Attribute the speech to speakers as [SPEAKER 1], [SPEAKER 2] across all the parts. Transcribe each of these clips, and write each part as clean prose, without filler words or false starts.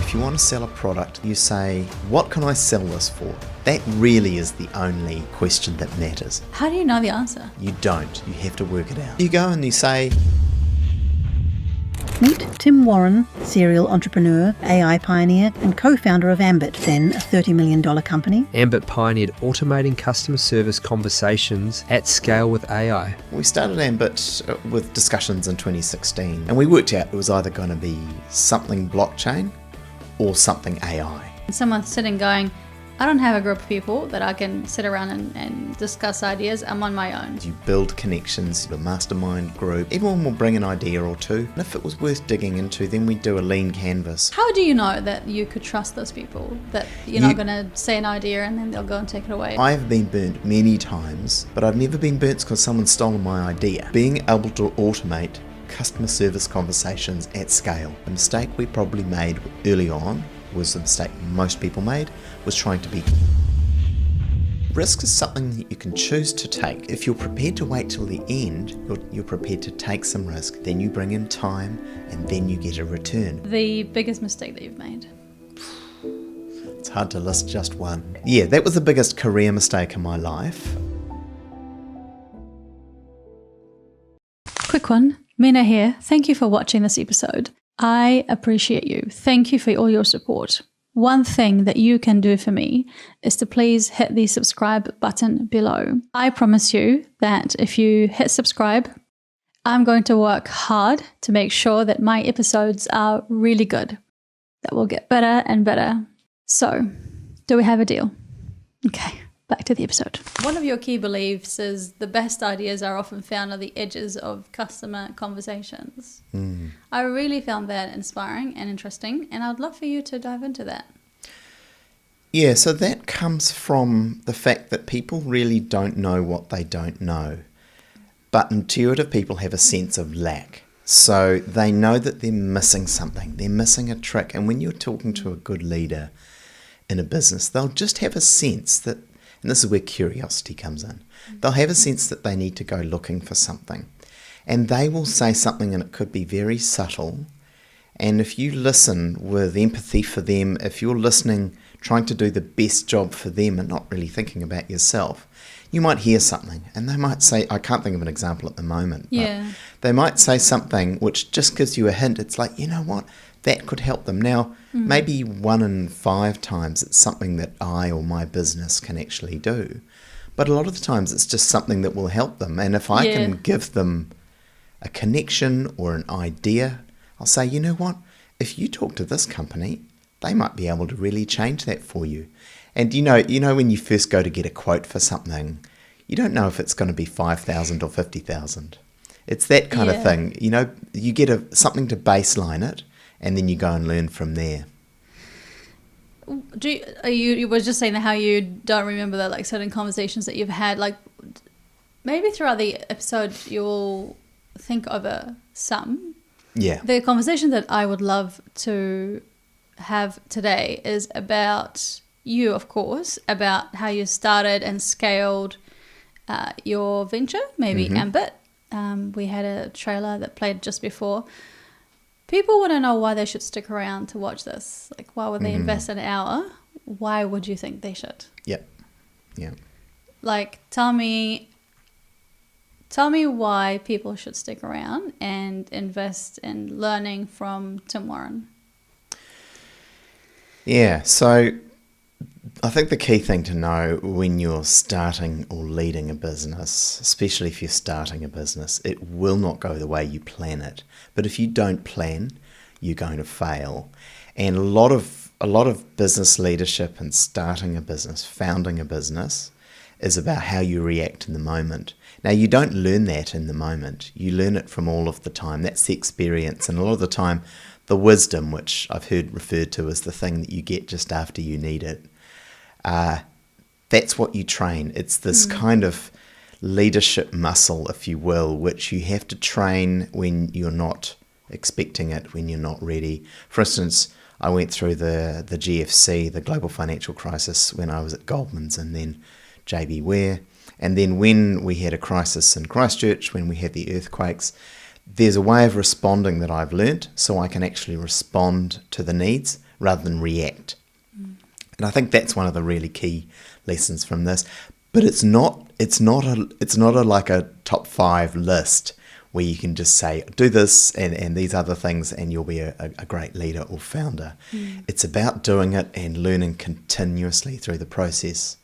[SPEAKER 1] If you want to sell a product, you say, what can I sell this for? That really is the only question that matters.
[SPEAKER 2] How do you know the answer?
[SPEAKER 1] You don't. You have to work it out. You go and you say...
[SPEAKER 3] Meet Tim Warren, serial entrepreneur, AI pioneer, and co-founder of Ambit, then a $30 million company.
[SPEAKER 4] Ambit pioneered automating customer service conversations at scale with AI.
[SPEAKER 1] We started Ambit with discussions in 2016, and we worked out it was either going to be something blockchain or something AI.
[SPEAKER 2] Someone sitting going, I don't have a group of people that I can sit around and discuss ideas. I'm on my own.
[SPEAKER 1] You build connections, the mastermind group. Everyone will bring an idea or two. And if it was worth digging into, then we do a lean canvas.
[SPEAKER 2] How do you know that you could trust those people? That you're not going to say an idea and then they'll go and take it away?
[SPEAKER 1] I've been burnt many times, but I've never been burnt because someone's stolen my idea. Being able to automate customer service conversations at scale. The mistake we probably made early on was the mistake most people made, was trying to be... Risk is something that you can choose to take. If you're prepared to wait till the end, you're prepared to take some risk, then you bring in time, and then you get a return.
[SPEAKER 2] The biggest mistake that you've made?
[SPEAKER 1] It's hard to list just one. Yeah, that was the biggest career mistake in my life.
[SPEAKER 2] Quick one. Mina here. Thank you for watching this episode. I appreciate you. Thank you for all your support. One thing that you can do for me is to please hit the subscribe button below. I promise you that if you hit subscribe, I'm going to work hard to make sure that my episodes are really good, that will get better and better. So, do we have a deal? Okay. Back to the episode. One of your key beliefs is the best ideas are often found on the edges of customer conversations. I really found that inspiring and interesting, and I'd love for you to dive into that.
[SPEAKER 1] Yeah, so that comes from the fact that people really don't know what they don't know. But intuitive people have a sense of lack. So they know that they're missing something. They're missing a trick. And when you're talking to a good leader in a business, they'll just have a sense that, and this is where curiosity comes in. They'll have a sense that they need to go looking for something. And they will say something, and it could be very subtle. And if you listen with empathy for them, if you're listening, trying to do the best job for them and not really thinking about yourself, you might hear something. And they might say, I can't think of an example at the moment, but they might say something which just gives you a hint. It's like, you know what? That could help them. Now, maybe 1 in 5 times it's something that I or my business can actually do. But a lot of the times it's just something that will help them. And if I can give them a connection or an idea, I'll say, you know what? If you talk to this company, they might be able to really change that for you. And you know when you first go to get a quote for something, you don't know if it's going to be 5,000 or 50,000. It's that kind of thing. You know, you get something to baseline it, and then you go and learn from there.
[SPEAKER 2] You were just saying how you don't remember that, like, certain conversations that you've had, like, maybe throughout the episode you'll think of some. Yeah. The conversation that I would love to have today is about you, of course, about how you started and scaled your venture, maybe Ambit. We had a trailer that played just before. People want to know why they should stick around to watch this. Like, why would they invest an hour? Why would you think they should?
[SPEAKER 1] Yeah.
[SPEAKER 2] Like, tell me why people should stick around and invest in learning from Tim Warren.
[SPEAKER 1] Yeah, so I think the key thing to know when you're starting or leading a business, especially if you're starting a business, it will not go the way you plan it. But if you don't plan, you're going to fail. And a lot of business leadership and starting a business, founding a business, is about how you react in the moment. Now, you don't learn that in the moment. You learn it from all of the time. That's the experience. And a lot of the time, the wisdom, which I've heard referred to as the thing that you get just after you need it, that's what you train. It's this kind of leadership muscle, if you will, which you have to train when you're not expecting it, when you're not ready. For instance, I went through the GFC, the global financial crisis, when I was at Goldman's and then JB Ware. And then when we had a crisis in Christchurch, when we had the earthquakes, there's a way of responding that I've learnt so I can actually respond to the needs rather than react. And I think that's one of the really key lessons from this. But it's not like a top 5 list where you can just say, do this and these other things and you'll be a great leader or founder. It's about doing it and learning continuously through the process.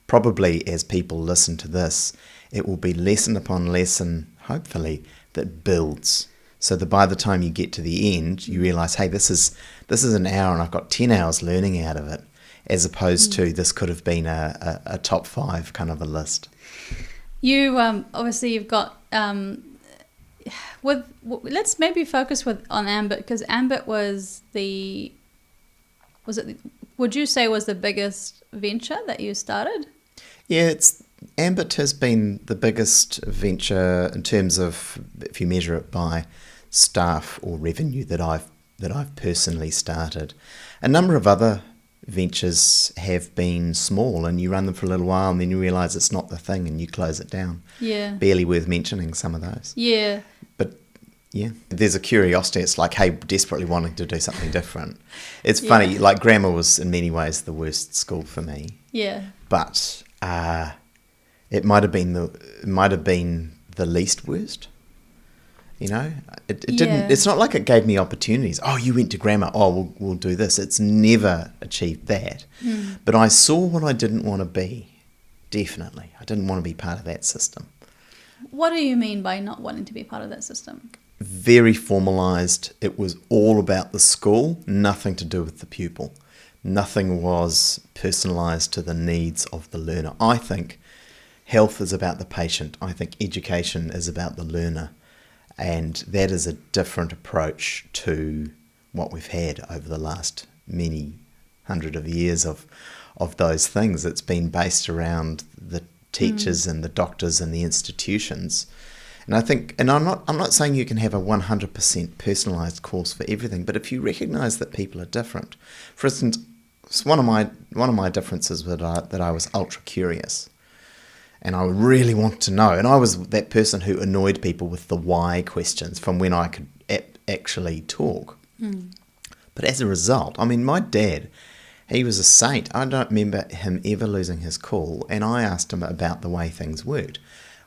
[SPEAKER 1] Probably as people listen to this, it will be lesson upon lesson, hopefully, that builds. So that by the time you get to the end, you realise, hey, this is an hour and I've got 10 hours learning out of it, as opposed to this could have been a top 5 kind of a list.
[SPEAKER 2] You obviously you've got let's maybe focus on Ambit, because Ambit would you say was the biggest venture that you started?
[SPEAKER 1] Yeah, Ambit has been the biggest venture in terms of, if you measure it by staff or revenue, that I've personally started. A number of other ventures have been small, and you run them for a little while and then you realise it's not the thing and you close it down.
[SPEAKER 2] Yeah.
[SPEAKER 1] Barely worth mentioning some of those.
[SPEAKER 2] Yeah.
[SPEAKER 1] But yeah, there's a curiosity. It's like, hey, desperately wanting to do something different. It's funny, like grammar was in many ways the worst school for me.
[SPEAKER 2] Yeah.
[SPEAKER 1] But it might have been the least worst. You know, it didn't. It's not like it gave me opportunities. Oh, you went to grammar. Oh, we'll do this. It's never achieved that. But I saw what I didn't want to be. Definitely, I didn't want to be part of that system.
[SPEAKER 2] What do you mean by not wanting to be part of that system?
[SPEAKER 1] Very formalized. It was all about the school, nothing to do with the pupil. Nothing was personalized to the needs of the learner. I think health is about the patient. I think education is about the learner. And that is a different approach to what we've had over the last many hundred of years of those things. It's been based around the teachers and the doctors and the institutions. And I think, and I'm not saying you can have a 100% personalised course for everything, but if you recognise that people are different. For instance, one of my differences was that I was ultra curious. And I really want to know. And I was that person who annoyed people with the why questions from when I could actually talk. But as a result, I mean, my dad, he was a saint. I don't remember him ever losing his cool. And I asked him about the way things worked.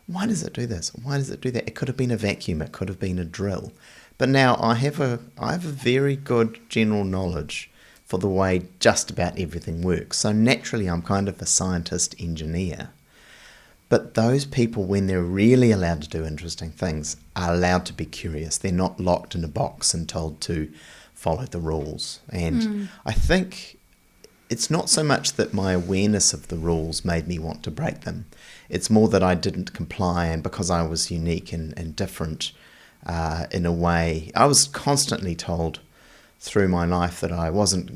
[SPEAKER 1] Why does it do this? Why does it do that? It could have been a vacuum. It could have been a drill. But now I have a very good general knowledge for the way just about everything works. So naturally, I'm kind of a scientist engineer. But those people, when they're really allowed to do interesting things, are allowed to be curious. They're not locked in a box and told to follow the rules. And I think it's not so much that my awareness of the rules made me want to break them. It's more that I didn't comply, and because I was unique and different in a way, I was constantly told through my life that I wasn't,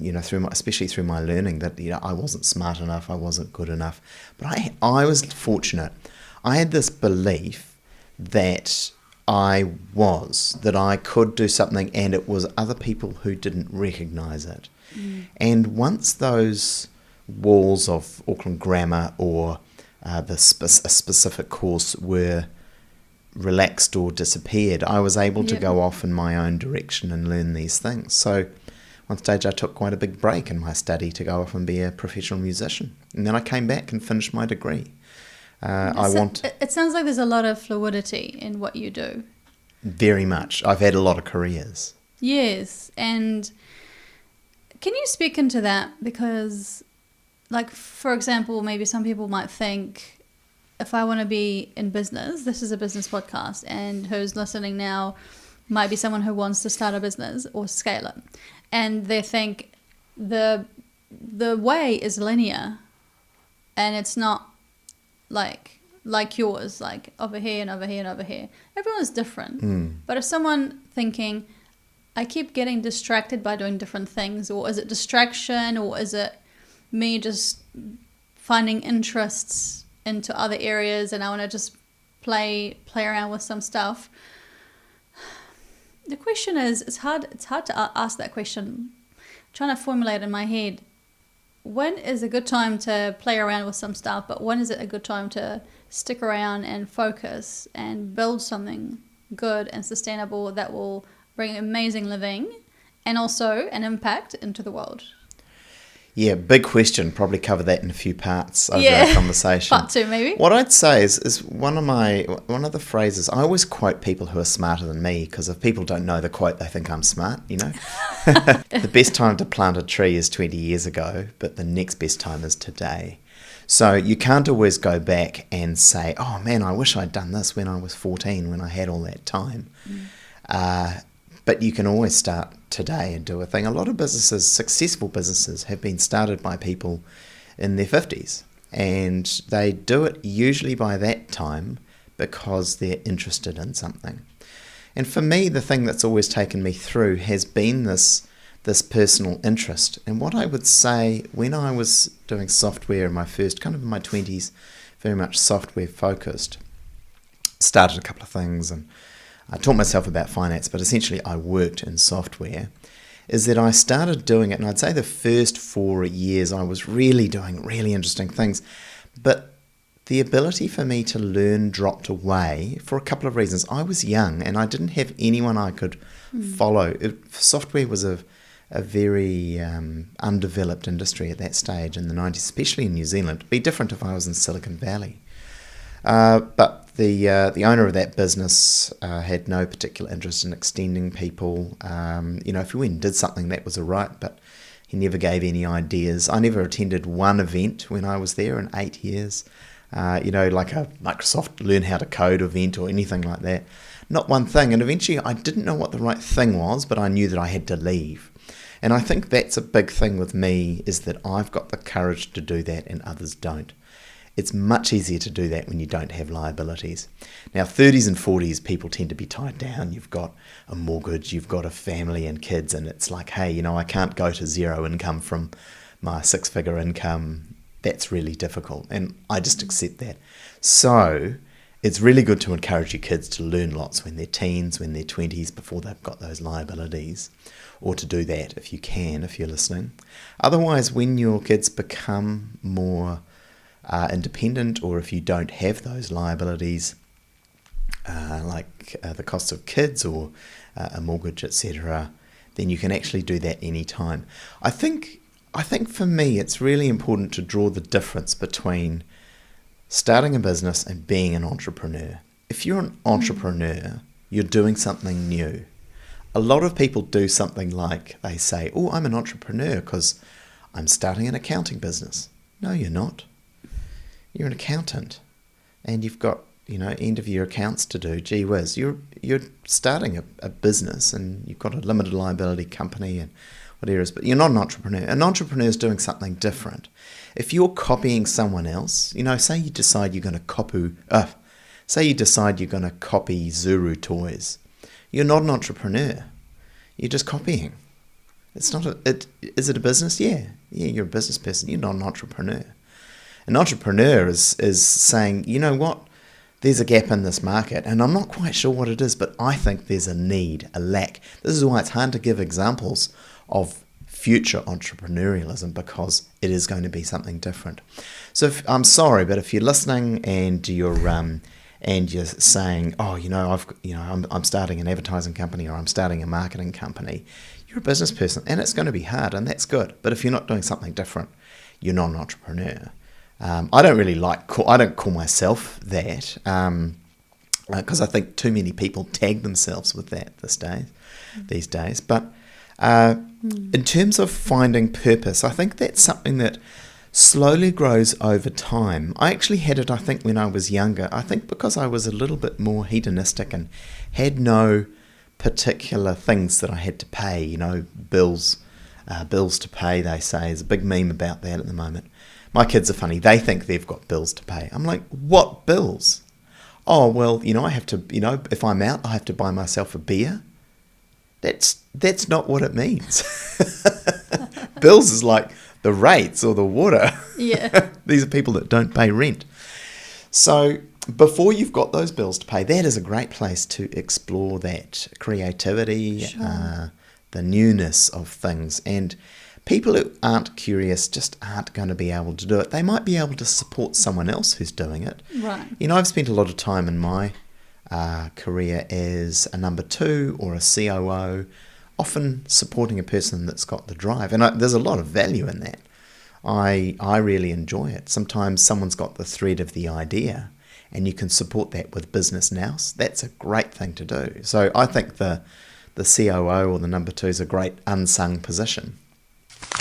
[SPEAKER 1] especially through my learning, that I wasn't smart enough, I wasn't good enough. But I was fortunate. I had this belief that I could do something, and it was other people who didn't recognise it. And once those walls of Auckland Grammar or a specific course were relaxed or disappeared, I was able to go off in my own direction and learn these things. So one stage I took quite a big break in my study to go off and be a professional musician. And then I came back and finished my degree.
[SPEAKER 2] It sounds like there's a lot of fluidity in what you do.
[SPEAKER 1] Very much. I've had a lot of careers.
[SPEAKER 2] Yes. And can you speak into that? Because, like, for example, maybe some people might think, if I want to be in business, this is a business podcast, and who's listening now might be someone who wants to start a business or scale it. And they think the way is linear, and it's not like yours, like over here and over here and over here. Everyone's different. But if someone thinking, I keep getting distracted by doing different things, or is it distraction, or is it me just finding interests into other areas and I want to just play around with some stuff? The question is, it's hard to ask that question. I'm trying to formulate in my head, when is a good time to play around with some stuff, but when is it a good time to stick around and focus and build something good and sustainable that will bring amazing living and also an impact into the world?
[SPEAKER 1] Yeah, big question. Probably cover that in a few parts over our conversation.
[SPEAKER 2] Part 2 maybe.
[SPEAKER 1] What I'd say is one of the phrases, I always quote people who are smarter than me, because if people don't know the quote, they think I'm smart, you know. The best time to plant a tree is 20 years ago, but the next best time is today. So you can't always go back and say, oh man, I wish I'd done this when I was 14, when I had all that time. But you can always start today and do a thing. A lot of businesses, successful businesses, have been started by people in their 50s. And they do it usually by that time because they're interested in something. And for me, the thing that's always taken me through has been this personal interest. And what I would say, when I was doing software in my first, kind of in my 20s, very much software focused, started a couple of things and I taught myself about finance, but essentially I worked in software, is that I started doing it, and I'd say the first 4 years I was really doing really interesting things, but the ability for me to learn dropped away for a couple of reasons. I was young and I didn't have anyone I could follow. Software was a very undeveloped industry at that stage in the 90s, especially in New Zealand. It'd be different if I was in Silicon Valley. But the owner of that business had no particular interest in extending people. If you went and did something, that was all right, but he never gave any ideas. I never attended one event when I was there in 8 years, like a Microsoft Learn How to Code event or anything like that. Not one thing. And eventually I didn't know what the right thing was, but I knew that I had to leave. And I think that's a big thing with me, is that I've got the courage to do that and others don't. It's much easier to do that when you don't have liabilities. Now, 30s and 40s, people tend to be tied down. You've got a mortgage, you've got a family and kids, and it's like, hey, I can't go to zero income from my 6-figure income. That's really difficult, and I just accept that. So it's really good to encourage your kids to learn lots when they're teens, when they're 20s, before they've got those liabilities, or to do that if you can, if you're listening. Otherwise, when your kids become more independent, or if you don't have those liabilities, like the cost of kids or a mortgage, etc., then you can actually do that any time. I think for me it's really important to draw the difference between starting a business and being an entrepreneur. If you're an entrepreneur, you're doing something new. A lot of people do something like they say, oh, I'm an entrepreneur because I'm starting an accounting business. No, you're not. You're an accountant and you've got, end of year accounts to do. Gee whiz, you're starting a business and you've got a limited liability company and whatever it is, but you're not an entrepreneur. An entrepreneur is doing something different. If you're copying someone else, say you decide you're going to copy Zuru toys. You're not an entrepreneur. You're just copying. It's not is it a business? Yeah, you're a business person. You're not an entrepreneur. An entrepreneur is saying, you know what, there's a gap in this market and I'm not quite sure what it is, but I think there's a need, a lack. This is why it's hard to give examples of future entrepreneurialism, because it is going to be something different. So I'm sorry, but if you're listening and you're saying, oh, I'm starting an advertising company or I'm starting a marketing company, you're a business person and it's going to be hard, and that's good. But if you're not doing something different, you're not an entrepreneur. I don't call myself that, because I think too many people tag themselves with that these days. But in terms of finding purpose, I think that's something that slowly grows over time. I actually had it, I think, when I was younger. I think because I was a little bit more hedonistic and had no particular things that I had to pay, bills to pay, they say. There's a big meme about that at the moment. My kids are funny. They think they've got bills to pay. I'm like, what bills? Oh, well, I have to, if I'm out, I have to buy myself a beer. That's not what it means. Bills is like the rates or the water.
[SPEAKER 2] Yeah.
[SPEAKER 1] These are people that don't pay rent. So before you've got those bills to pay, that is a great place to explore that creativity,
[SPEAKER 2] sure.
[SPEAKER 1] The newness of things. And people who aren't curious just aren't going to be able to do it. They might be able to support someone else who's doing it.
[SPEAKER 2] Right.
[SPEAKER 1] I've spent a lot of time in my career as a number 2 or a COO often supporting a person that's got the drive. And there's a lot of value in that. I really enjoy it. Sometimes someone's got the thread of the idea and you can support that with business nous. That's a great thing to do. So I think the COO or the number 2 is a great unsung position.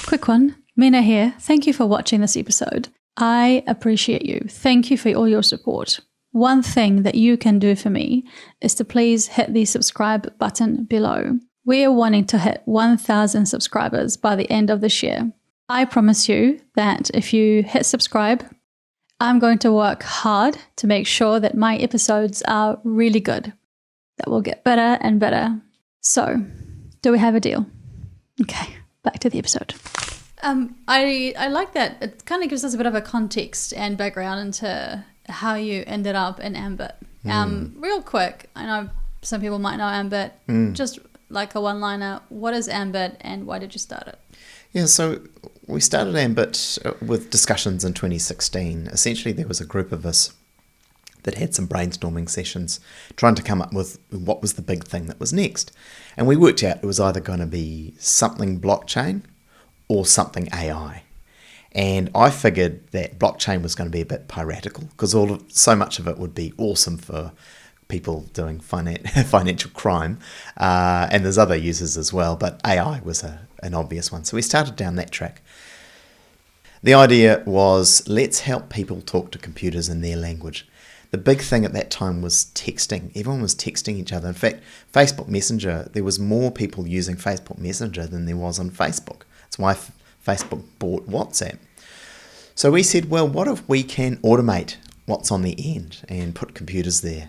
[SPEAKER 2] Quick one. Mina here. Thank you for watching this episode. I appreciate you. Thank you for all your support. One thing that you can do for me is to please hit the subscribe button below. We are wanting to hit 1,000 subscribers by the end of this year. I promise you that if you hit subscribe, I'm going to work hard to make sure that my episodes are really good, that will get better and better. So, do we have a deal? Okay, back to the episode. I like that. It kind of gives us a bit of a context and background into how you ended up in Ambit. Real quick, I know some people might know Ambit. Just like a one-liner, what is Ambit and why did you start it?
[SPEAKER 1] Yeah, so we started Ambit with discussions in 2016. Essentially, there was a group of us that had some brainstorming sessions trying to come up with what was the big thing that was next. And we worked out it was either going to be something blockchain or something AI. And I figured that blockchain was going to be a bit piratical because so much of it would be awesome for people doing financial crime. And there's other uses as well, but AI was an obvious one. So we started down that track. The idea was, let's help people talk to computers in their language. The big thing at that time was texting. Everyone was texting each other. In fact, Facebook Messenger, there was more people using Facebook Messenger than there was on Facebook. That's why Facebook bought WhatsApp. So we said, well, what if we can automate what's on the end and put computers there?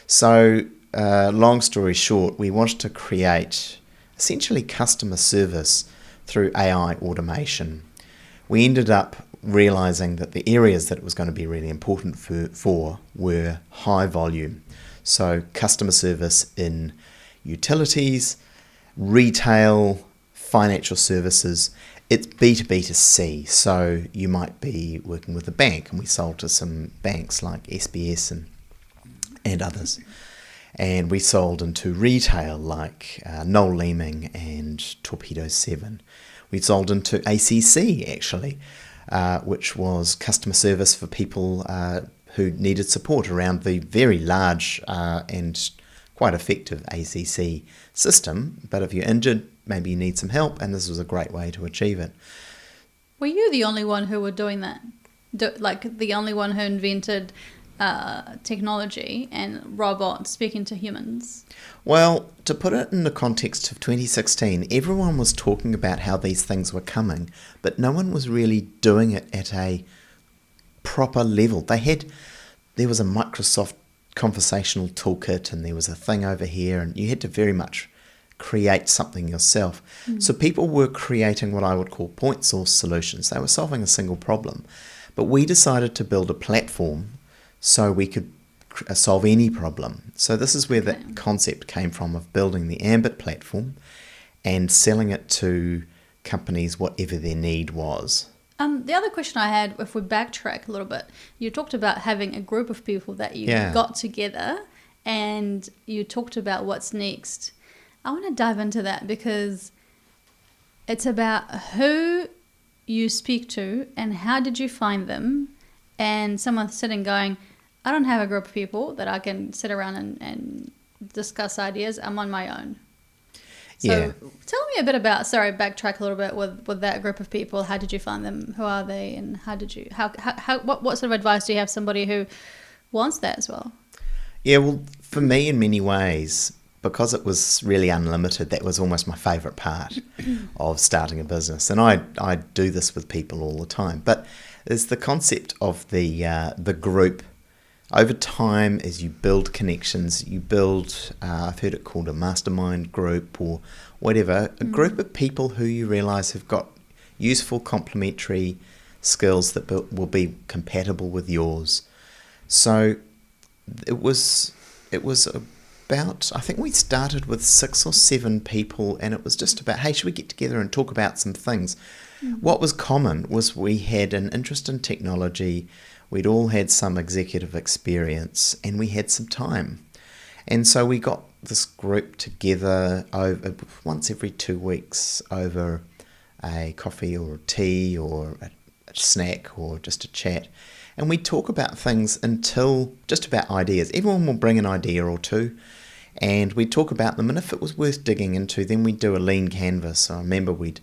[SPEAKER 1] So long story short, we wanted to create essentially customer service through AI automation. We ended up realizing that the areas that it was going to be really important for were high volume. So customer service in utilities, retail, financial services. It's B2B to C. So you might be working with a bank, and we sold to some banks like SBS and others. And we sold into retail like Noel Leeming and Torpedo 7. We sold into ACC actually, which was customer service for people who needed support around the very large and quite effective ACC system. But if you're injured, maybe you need some help, and this was a great way to achieve it.
[SPEAKER 2] Were you the only one who were doing that? Like the only one who invented technology and robots speaking to humans?
[SPEAKER 1] Well, to put it in the context of 2016, everyone was talking about how these things were coming, but no one was really doing it at a proper level. There was a Microsoft conversational toolkit, and there was a thing over here, and you had to very much create something yourself. So people were creating what I would call point source solutions. They were solving a single problem, but we decided to build a platform so we could solve any problem. So this is where the concept came from, of building the Ambit platform and selling it to companies whatever their need was.
[SPEAKER 2] The other question I had, if we backtrack a little bit, you talked about having a group of people that you got together and you talked about what's next. I want to dive into that because it's about who you speak to and how did you find them, and someone sitting going, I don't have a group of people that I can sit around and discuss ideas. I'm on my own. So tell me a bit about, backtrack a little bit with that group of people. How did you find them? Who are they? And what sort of advice do you have somebody who wants that as well?
[SPEAKER 1] Yeah, well, for me, in many ways, because it was really unlimited, that was almost my favourite part of starting a business. And I do this with people all the time. But there's the concept of the group. Over time, as you build connections, you build, I've heard it called a mastermind group or whatever, a group of people who you realise have got useful complementary skills that will be compatible with yours. So it was about, I think we started with 6 or 7 people, and it was just about, hey, should we get together and talk about some things? What was common was we had an interest in technology. We'd all had some executive experience, and we had some time. And so we got this group together once every 2 weeks over a coffee or a tea or a snack or just a chat. And we talk about things until just about ideas. Everyone will bring an idea or two and we talk about them. And if it was worth digging into, then we'd do a lean canvas. So I remember we'd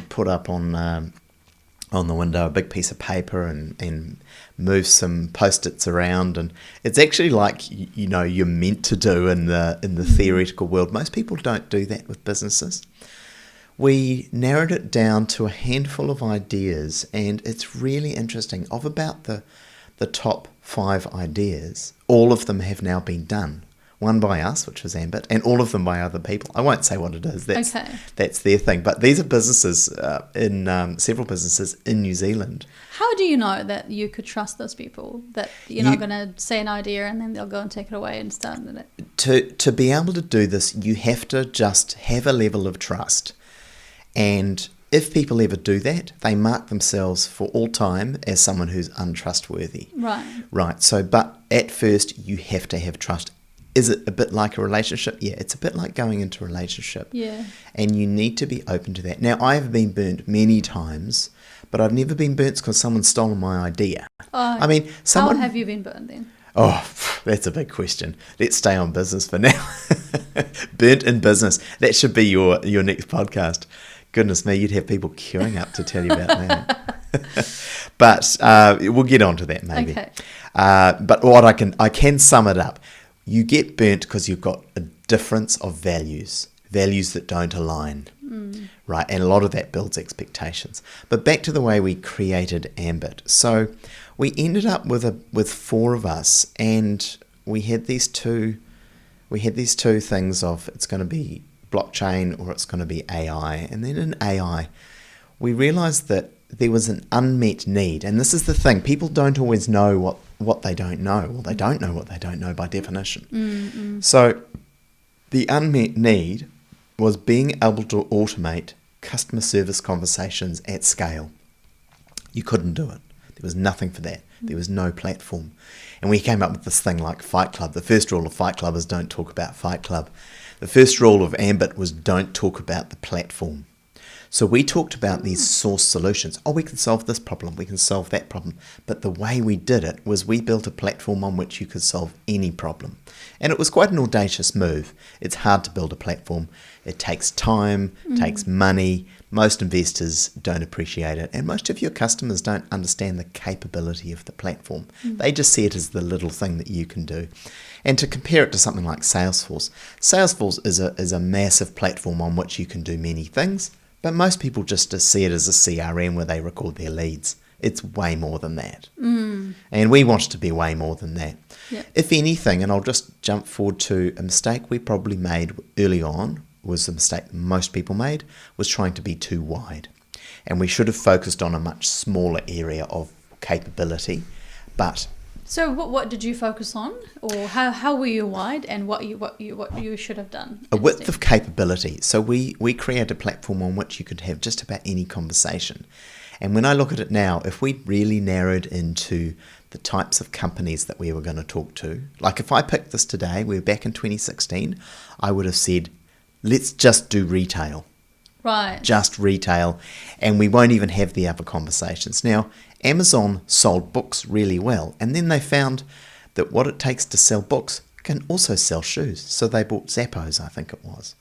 [SPEAKER 1] put up on the window a big piece of paper and move some post-its around, and it's actually like you're meant to do in the theoretical world. Most people don't do that with businesses. We narrowed it down to a handful of ideas, and it's really interesting. Of about the top 5 ideas, all of them have now been done. One by us, which was Ambit, and all of them by other people. I won't say what it is. That's their thing. But these are businesses several businesses in New Zealand.
[SPEAKER 2] How do you know that you could trust those people? That you're not going to say an idea and then they'll go and take it away and start with it?
[SPEAKER 1] To be able to do this, you have to just have a level of trust. And if people ever do that, they mark themselves for all time as someone who's untrustworthy. Right. So, but at first, you have to have trust. Is it a bit like a relationship? Yeah, it's a bit like going into a relationship.
[SPEAKER 2] Yeah.
[SPEAKER 1] And you need to be open to that. Now, I have been burnt many times, but I've never been burnt because someone's stolen my idea.
[SPEAKER 2] How have you been burnt then?
[SPEAKER 1] Oh, that's a big question. Let's stay on business for now. Burnt in business. That should be your next podcast. Goodness me, you'd have people queuing up to tell you about that. But we'll get on to that maybe.
[SPEAKER 2] Okay.
[SPEAKER 1] But what I can sum it up. You get burnt because you've got a difference of values that don't align, right? And a lot of that builds expectations. But back to the way we created Ambit. So we ended up with 4 of us, and we had these two things of it's going to be blockchain or it's going to be AI. And then in AI, we realized that there was an unmet need. And this is the thing. People don't always know what they don't know. Well, they don't know what they don't know by definition. So the unmet need was being able to automate customer service conversations at scale. You couldn't do it. There was nothing for that. There was no platform. And we came up with this thing like Fight Club. The first rule of Fight Club is don't talk about Fight Club. The first rule of Ambit was don't talk about the platform. So we talked about these source solutions. Oh, we can solve this problem. We can solve that problem. But the way we did it was we built a platform on which you could solve any problem. And it was quite an audacious move. It's hard to build a platform. It takes time, takes money. Most investors don't appreciate it. And most of your customers don't understand the capability of the platform. They just see it as the little thing that you can do. And to compare it to something like Salesforce. Salesforce is a massive platform on which you can do many things. But most people just see it as a CRM where they record their leads. It's way more than that. And we want it to be way more than that.
[SPEAKER 2] Yeah.
[SPEAKER 1] If anything, and I'll just jump forward to a mistake we probably made early on, was the mistake most people made, was trying to be too wide. And we should have focused on a much smaller area of capability. But
[SPEAKER 2] so what did you focus on, or how were you wide, and what you should have done?
[SPEAKER 1] A width of capability. So we created a platform on which you could have just about any conversation. And when I look at it now, if we really narrowed into the types of companies that we were going to talk to, like if I picked this today, we were back in 2016, I would have said, let's just do retail.
[SPEAKER 2] Right.
[SPEAKER 1] Just retail, and we won't even have the other conversations. Now, Amazon sold books really well, and then they found that what it takes to sell books can also sell shoes. So they bought Zappos, I think it was.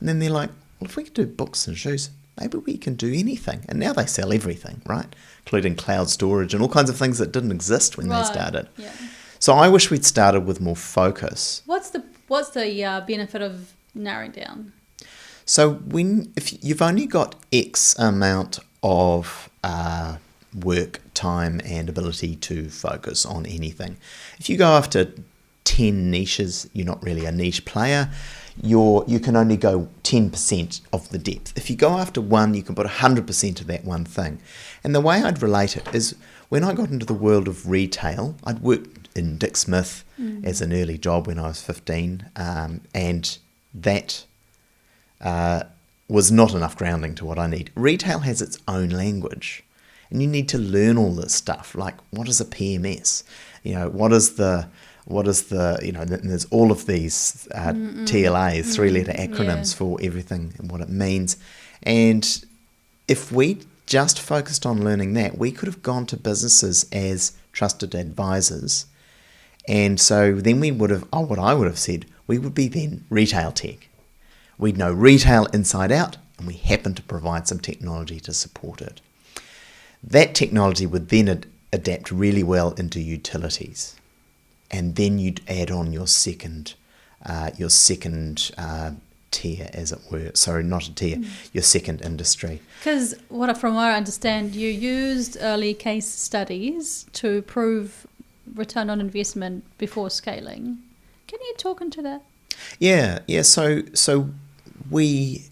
[SPEAKER 1] And then they're like, well, if we can do books and shoes, maybe we can do anything. And now they sell everything, right? Including cloud storage and all kinds of things that didn't exist when they started.
[SPEAKER 2] Yeah.
[SPEAKER 1] So I wish we'd started with more focus.
[SPEAKER 2] What's the benefit of narrowing down?
[SPEAKER 1] So if you've only got X amount of work, time, and ability to focus on anything, if you go after 10 niches, you're not really a niche player. You can only go 10% of the depth. If you go after one, you can put 100% of that one thing. And the way I'd relate it is when I got into the world of retail, I'd worked in Dick Smith as an early job when I was 15, and that was not enough grounding to what I need. Retail has its own language, and you need to learn all this stuff. Like, what is a PMS? What is the what is the, there's all of these TLAs, three-letter acronyms for everything and what it means. And if we just focused on learning that, we could have gone to businesses as trusted advisors. And so then we would have, what I would have said, we would be then retail tech. We'd know retail inside out, and we happen to provide some technology to support it. That technology would then adapt really well into utilities. And then you'd add on your second tier, as it were. Sorry, not a tier, your second industry.
[SPEAKER 2] Because from what I understand, you used early case studies to prove return on investment before scaling. Can you talk into that?
[SPEAKER 1] Yeah. So we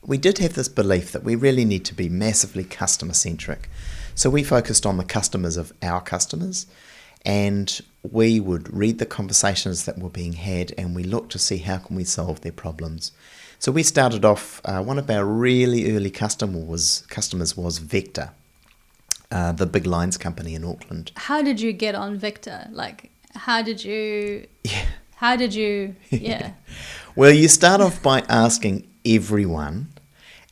[SPEAKER 1] did have this belief that we really need to be massively customer centric. So we focused on the customers of our customers, and we would read the conversations that were being had, and we looked to see how can we solve their problems. So we started off, one of our really early customers was Vector, the big lines company in Auckland.
[SPEAKER 2] How did you get on Vector? How did you... Yeah.
[SPEAKER 1] Well, you start off by asking everyone,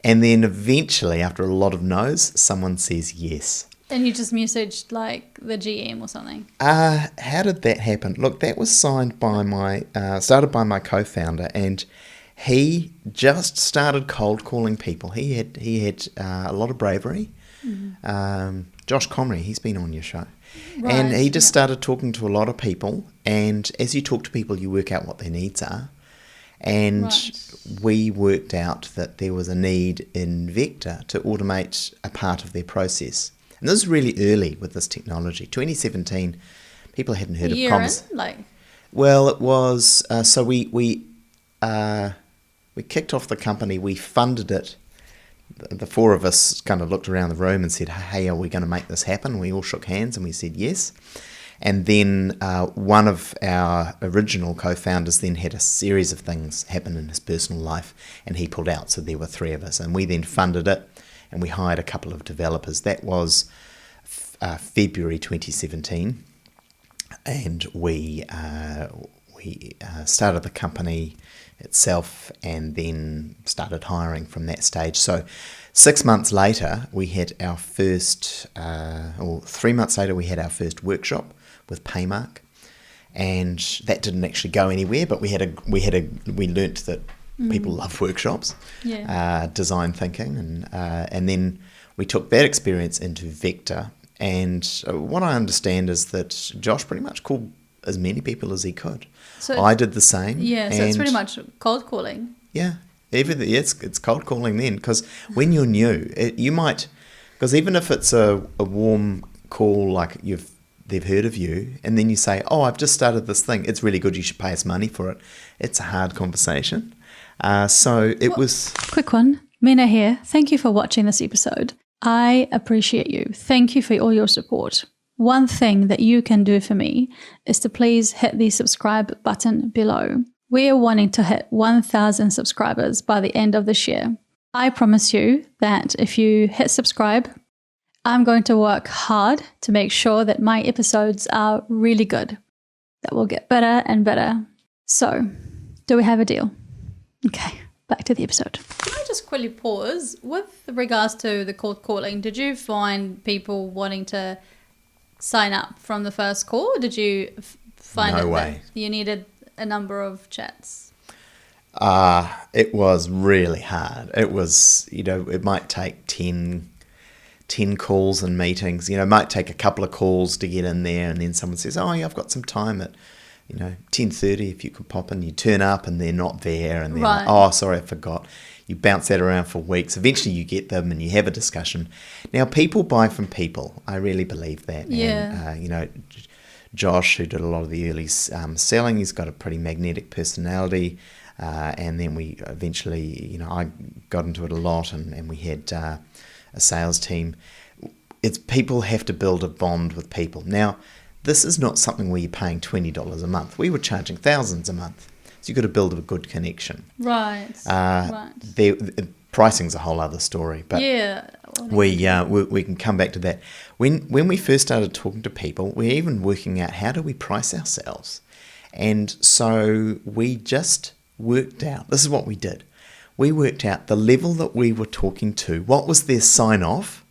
[SPEAKER 1] and then eventually, after a lot of no's, someone says yes.
[SPEAKER 2] And you just messaged the GM or something?
[SPEAKER 1] How did that happen? Look, that was started by my co-founder, and he just started cold calling people. He had a lot of bravery. Josh Comrie, he's been on your show.
[SPEAKER 2] Right,
[SPEAKER 1] and he just started talking to a lot of people, and as you talk to people, you work out what their needs are. And we worked out that there was a need in Vector to automate a part of their process. And this is really early with this technology. 2017, people hadn't heard of comms. Well, it was, so we kicked off the company, we funded it. The four of us kind of looked around the room and said, hey, are we going to make this happen? We all shook hands and we said yes. And then one of our original co-founders then had a series of things happen in his personal life, and he pulled out. So there were three of us, and we then funded it, and we hired a couple of developers. That was February 2017, and we started the company itself and then started hiring from that stage. So 6 months later, we had our first, or 3 months later, we had our first workshop with Paymark, and that didn't actually go anywhere. But we learnt that people love workshops, design thinking, and then we took that experience into Vector. And what I understand is that Josh pretty much called as many people as he could. So I did the same.
[SPEAKER 2] Yeah, so it's pretty much cold calling.
[SPEAKER 1] Yeah, it's cold calling then, because when you're new, you might, because even if it's a warm call, like they've heard of you, and then you say, oh, I've just started this thing, it's really good, you should pay us money for it. It's a hard conversation.
[SPEAKER 2] Quick one, Mina here. Thank you for watching this episode. I appreciate you. Thank you for all your support. One thing that you can do for me is to please hit the subscribe button below. We are wanting to hit 1,000 subscribers by the end of this year. I promise you that if you hit subscribe, I'm going to work hard to make sure that my episodes are really good, that will get better and better. So, do we have a deal? Okay, back to the episode. Can I just quickly pause? With regards to the cold calling, did you find people wanting to sign up from the first call, or did you find that you needed a number of chats?
[SPEAKER 1] It was really hard. It was, it might take 10 calls and meetings. It might take a couple of calls to get in there, and then someone says, oh, yeah, I've got some time at 10:30 if you could pop in. You turn up and they're not there, and they're like, oh, sorry, I forgot. You bounce that around for weeks. Eventually you get them and you have a discussion. Now, people buy from people. I really believe that.
[SPEAKER 2] Yeah.
[SPEAKER 1] And, Josh, who did a lot of the early selling, he's got a pretty magnetic personality. And then we eventually, I got into it a lot, and we had a sales team. It's people have to build a bond with people. Now, this is not something where you're paying $20 a month. We were charging thousands a month. So you've got to build a good connection.
[SPEAKER 2] Right.
[SPEAKER 1] Pricing's a whole other story, but we can come back to that. When we first started talking to people, we're even working out how do we price ourselves. And so we just worked out, this is what we did. We worked out the level that we were talking to, what was their sign-off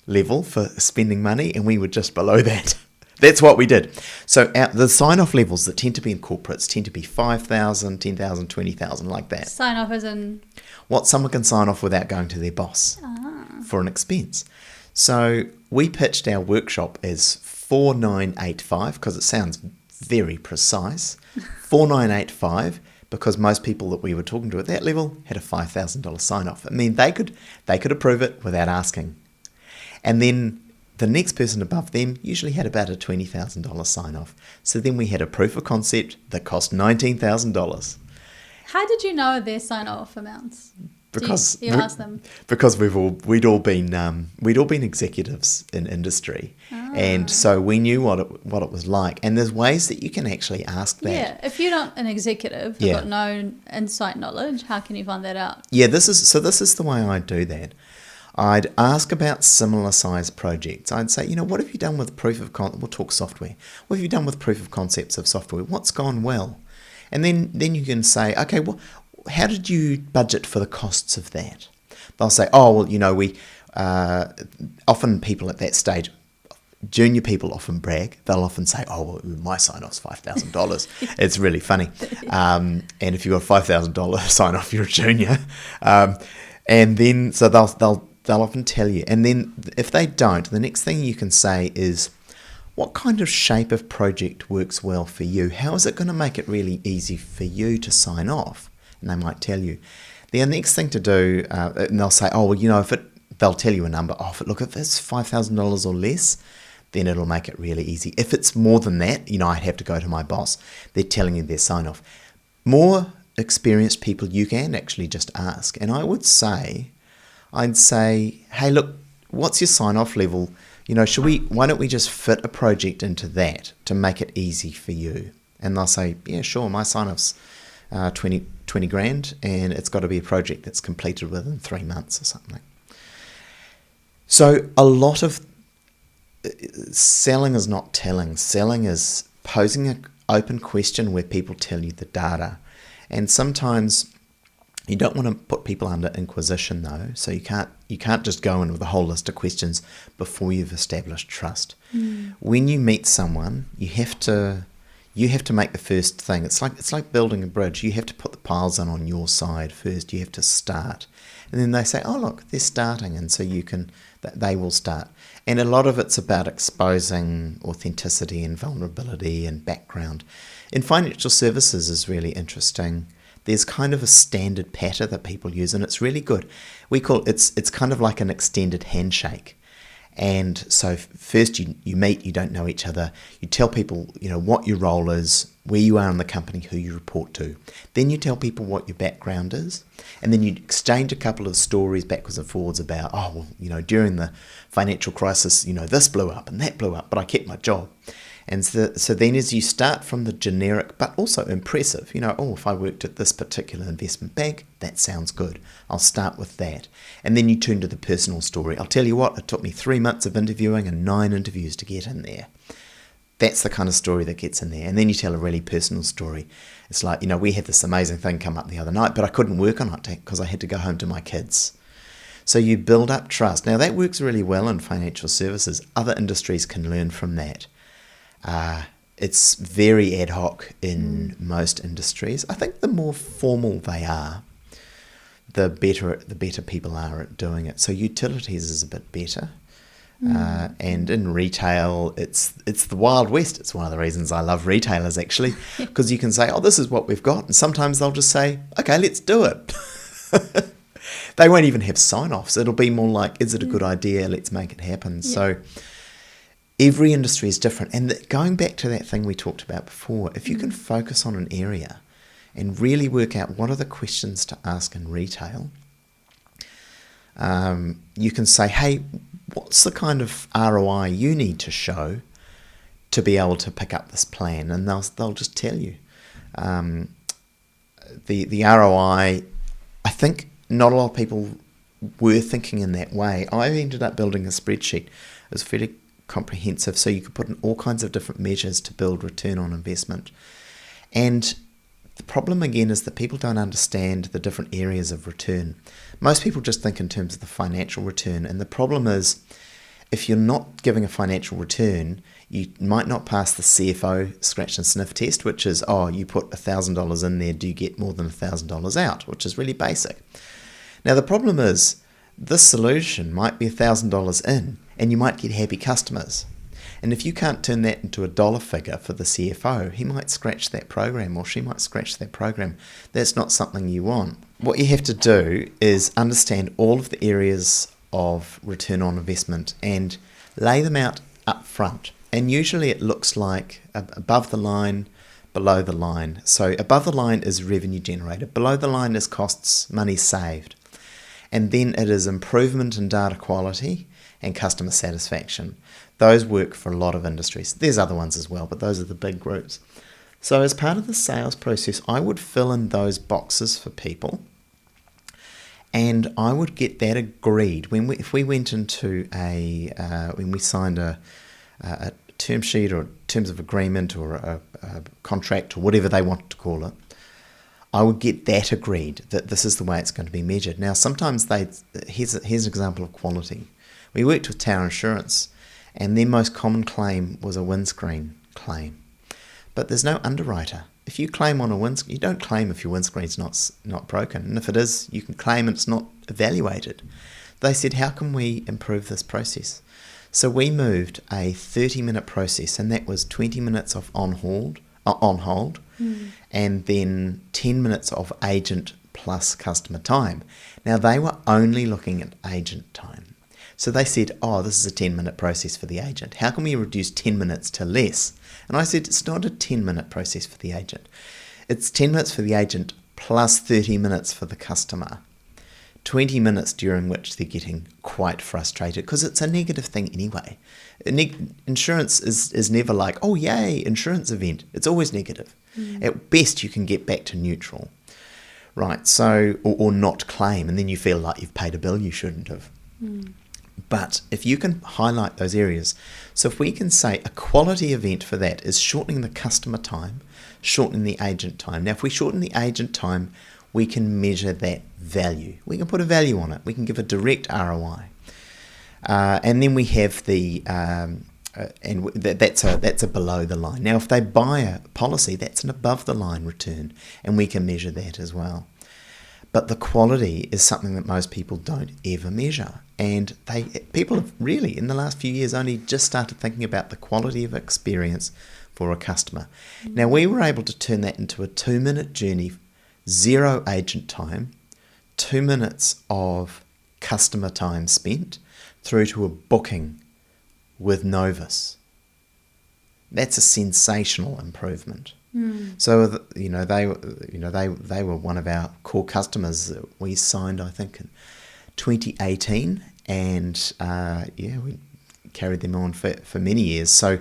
[SPEAKER 1] level for spending money, and we were just below that. That's what we did. So the sign-off levels that tend to be in corporates tend to be 5,000, 10,000, 20,000, like that.
[SPEAKER 2] Sign off as in?
[SPEAKER 1] What someone can sign off without going to their boss for an expense. So we pitched our workshop as 4985 because it sounds very precise. 4985 because most people that we were talking to at that level had a $5,000 sign-off. I mean, they could approve it without asking. And then the next person above them usually had about a $20,000 sign-off. So then we had a proof of concept that cost $19,000.
[SPEAKER 2] How did you know their sign-off amounts?
[SPEAKER 1] Because
[SPEAKER 2] you asked them.
[SPEAKER 1] Because we'd all been executives in industry, and so we knew what it was like. And there's ways that you can actually ask that.
[SPEAKER 2] Yeah, if you're not an executive, you've got no insight knowledge, how can you find that out?
[SPEAKER 1] Yeah, this is the way I do that. I'd ask about similar size projects. I'd say, what have you done with proof of concept? We'll talk software. What have you done with proof of concepts of software? What's gone well? And then you can say, okay, well, how did you budget for the costs of that? They'll say, we often people at that stage, junior people often brag. They'll often say, my sign-off's $5,000. It's really funny. And if you've got a $5,000 sign-off, you're a junior. And then, so they'll often tell you. And then if they don't, the next thing you can say is, what kind of shape of project works well for you? How is it going to make it really easy for you to sign off? And they might tell you. The next thing to do, and they'll say, they'll tell you a number. If it's $5,000 or less, then it'll make it really easy. If it's more than that, I'd have to go to my boss. They're telling you their sign off. More experienced people, you can actually just ask. And I'd say, hey, look, what's your sign off level? Why don't we just fit a project into that to make it easy for you? And they'll say, yeah, sure, my sign off's 20 grand, and it's got to be a project that's completed within 3 months or something. So a lot of selling is not telling. Selling is posing an open question where people tell you the data. And sometimes you don't want to put people under inquisition though, so you can't just go in with a whole list of questions before you've established trust. When you meet someone, you have to make the first thing. It's like building a bridge. You have to put the piles on your side first. You have to start. And then they say, oh, look, they're starting. And so they will start. And a lot of it's about exposing authenticity and vulnerability and background. In financial services is really interesting. There's kind of a standard pattern that people use, and it's really good. We call it's kind of like an extended handshake. And so first you meet, you don't know each other. You tell people, what your role is, where you are in the company, who you report to. Then you tell people what your background is. And then you exchange a couple of stories backwards and forwards about, during the financial crisis, this blew up and that blew up, but I kept my job. And so then as you start from the generic, but also impressive, if I worked at this particular investment bank, that sounds good. I'll start with that. And then you turn to the personal story. I'll tell you what, it took me 3 months of interviewing and 9 interviews to get in there. That's the kind of story that gets in there. And then you tell a really personal story. It's like, we had this amazing thing come up the other night, but I couldn't work on it because I had to go home to my kids. So you build up trust. Now that works really well in financial services. Other industries can learn from that. It's very ad hoc in most industries. I think the more formal they are, the better people are at doing it. So utilities is a bit better. And in retail, it's the Wild West. It's one of the reasons I love retailers, actually, because you can say, this is what we've got. And sometimes they'll just say, okay, let's do it. They won't even have sign-offs. It'll be more like, is it a good idea? Let's make it happen. Yeah. So every industry is different. And going back to that thing we talked about before, if you can focus on an area and really work out what are the questions to ask in retail, you can say, hey, what's the kind of ROI you need to show to be able to pick up this plan? And they'll just tell you. The ROI, I think not a lot of people were thinking in that way. I ended up building a spreadsheet. It was fairly comprehensive, so you could put in all kinds of different measures to build return on investment. And the problem again is that people don't understand the different areas of return. Most people just think in terms of the financial return, and the problem is if you're not giving a financial return, you might not pass the CFO scratch and sniff test, which is, you put $1,000 in there, do you get more than $1,000 out, which is really basic. Now the problem is this solution might be $1,000 in, and you might get happy customers. And if you can't turn that into a dollar figure for the CFO, he might scratch that program, or she might scratch that program. That's not something you want. What you have to do is understand all of the areas of return on investment and lay them out up front. And usually it looks like above the line, below the line. So above the line is revenue generated. Below the line is costs, money saved. And then it is improvement in data quality and customer satisfaction. Those work for a lot of industries. There's other ones as well, but those are the big groups. So as part of the sales process, I would fill in those boxes for people, and I would get that agreed. If we went into when we signed a term sheet or terms of agreement or a contract or whatever they wanted to call it, I would get that agreed that this is the way it's going to be measured. Now, sometimes here's an example of quality. We worked with Tower Insurance, and their most common claim was a windscreen claim. But there's no underwriter. If you claim on a windscreen, you don't claim if your windscreen's not broken. And if it is, you can claim and it's not evaluated. They said, how can we improve this process? So we moved a 30-minute process, and that was 20 minutes of on hold, and then 10 minutes of agent plus customer time. Now, they were only looking at agent time. So they said, this is a 10-minute process for the agent. How can we reduce 10 minutes to less? And I said, it's not a 10-minute process for the agent. It's 10 minutes for the agent plus 30 minutes for the customer. 20 minutes during which they're getting quite frustrated because it's a negative thing anyway. Insurance is never like, oh, yay, insurance event. It's always negative. At best, you can get back to neutral, right? So, or not claim, and then you feel like you've paid a bill you shouldn't have. But if you can highlight those areas, so if we can say a quality event for that is shortening the customer time, shortening the agent time. Now, if we shorten the agent time, we can measure that value. We can put a value on it. We can give a direct ROI. And then we have that's a below the line. Now, if they buy a policy, that's an above the line return, and we can measure that as well. But the quality is something that most people don't ever measure. And people have really, in the last few years, only just started thinking about the quality of experience for a customer. Now, we were able to turn that into a 2-minute journey, 0 agent time, 2 minutes of customer time spent, through to a booking with Novus. That's a sensational improvement. So they were one of our core customers that we signed, I think, in 2018, and we carried them on for many years. So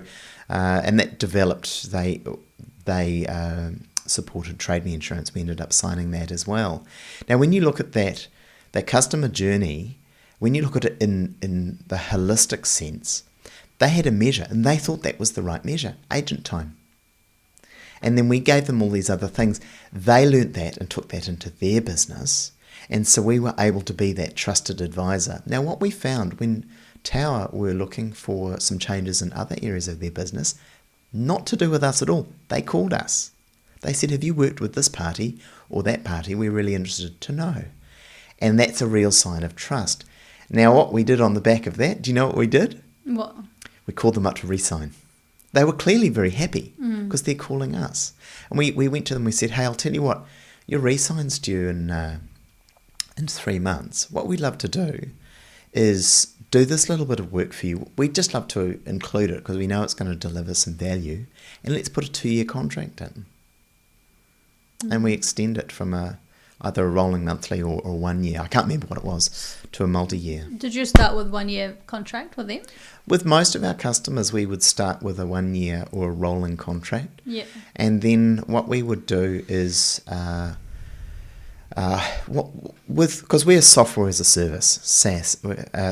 [SPEAKER 1] and that developed. They supported Trade Me Insurance. We ended up signing that as well. Now, when you look at that customer journey, when you look at it in the holistic sense, they had a measure, and they thought that was the right measure, agent time. And then we gave them all these other things. They learnt that and took that into their business. And so we were able to be that trusted advisor. Now, what we found when Tower were looking for some changes in other areas of their business, not to do with us at all, they called us. They said, have you worked with this party or that party? We're really interested to know. And that's a real sign of trust. Now, what we did on the back of that, do you know what we did?
[SPEAKER 2] What?
[SPEAKER 1] We called them up to re-sign. They were clearly very happy because they're calling us. And we went to them, we said, hey, I'll tell you what, your re-sign's due in 3 months. What we'd love to do is do this little bit of work for you. We'd just love to include it because we know it's going to deliver some value. And let's put a 2-year contract in. And we extend it from either a rolling monthly or 1 year, I can't remember what it was, to a multi-year.
[SPEAKER 2] Did you start with 1-year contract with them?
[SPEAKER 1] With most of our customers, we would start with a 1 year or a rolling contract.
[SPEAKER 2] Yeah.
[SPEAKER 1] And then what we would do is, because we're software as a service, SaaS,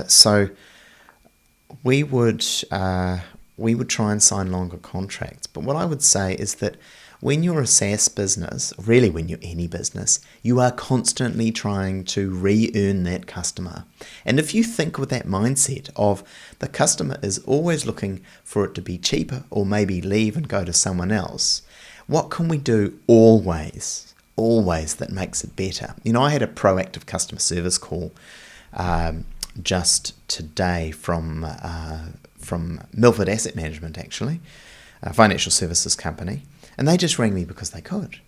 [SPEAKER 1] so we would we would try and sign longer contracts. But what I would say is that when you're a SaaS business, really when you're any business, you are constantly trying to re-earn that customer. And if you think with that mindset of the customer is always looking for it to be cheaper or maybe leave and go to someone else, what can we do always that makes it better? You know, I had a proactive customer service call just today from Milford Asset Management, actually, a financial services company. And they just rang me because they could,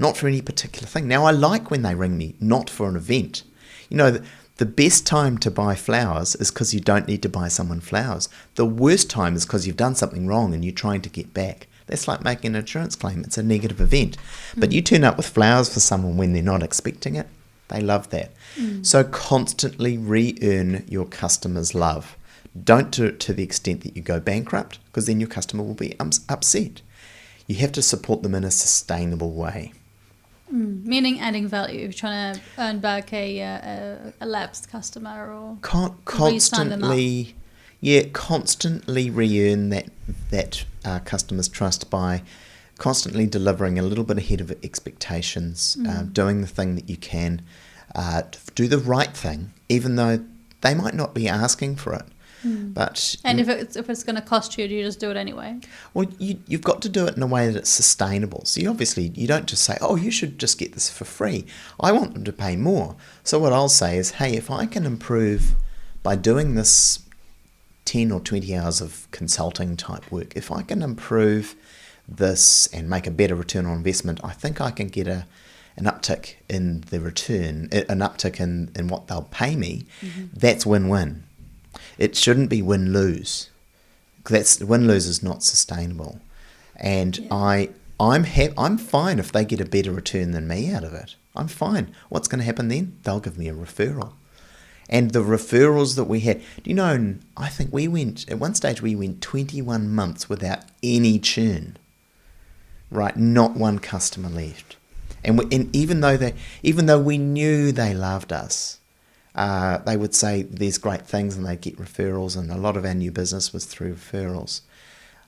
[SPEAKER 1] not for any particular thing. Now, I like when they ring me, not for an event. You know, the best time to buy flowers is because you don't need to buy someone flowers. The worst time is because you've done something wrong and you're trying to get back. That's like making an insurance claim. It's a negative event. But you turn up with flowers for someone when they're not expecting it. They love that. So constantly re-earn your customer's love. Don't do it to the extent that you go bankrupt, because then your customer will be upset. You have to support them in a sustainable way.
[SPEAKER 2] Meaning adding value, trying to earn back a lapsed customer or
[SPEAKER 1] constantly re-earn that customer's trust by constantly delivering a little bit ahead of expectations, doing the thing that you can, do the right thing, even though they might not be asking for it. But
[SPEAKER 2] if it's going to cost you, do you just do it anyway?
[SPEAKER 1] Well, you've got to do it in a way that it's sustainable. So you don't just say, oh, you should just get this for free. I want them to pay more. So what I'll say is, hey, if I can improve by doing this 10 or 20 hours of consulting type work, if I can improve this and make a better return on investment, I think I can get an uptick in the return, an uptick in what they'll pay me. That's win-win. It shouldn't be win-lose. Win-lose is not sustainable. And I'm fine if they get a better return than me out of it. I'm fine. What's going to happen then? They'll give me a referral. And the referrals that we had, do you know, I think at one stage we went 21 months without any churn. Right? Not one customer left. And even though we knew they loved us, they would say there's great things and they'd get referrals, and a lot of our new business was through referrals.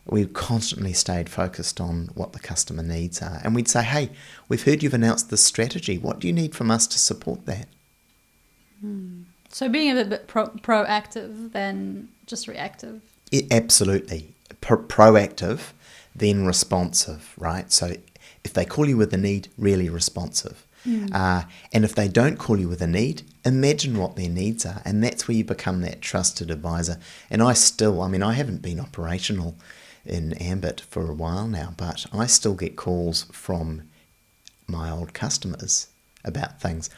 [SPEAKER 1] We constantly stayed focused on what the customer needs are. And we'd say, hey, we've heard you've announced this strategy. What do you need from us to support that?
[SPEAKER 2] So being a bit proactive than just reactive.
[SPEAKER 1] Absolutely. Proactive, then responsive, right? So if they call you with a need, really responsive. And if they don't call you with a need, imagine what their needs are. And that's where you become that trusted advisor. And I haven't been operational in Ambit for a while now, but I still get calls from my old customers about things.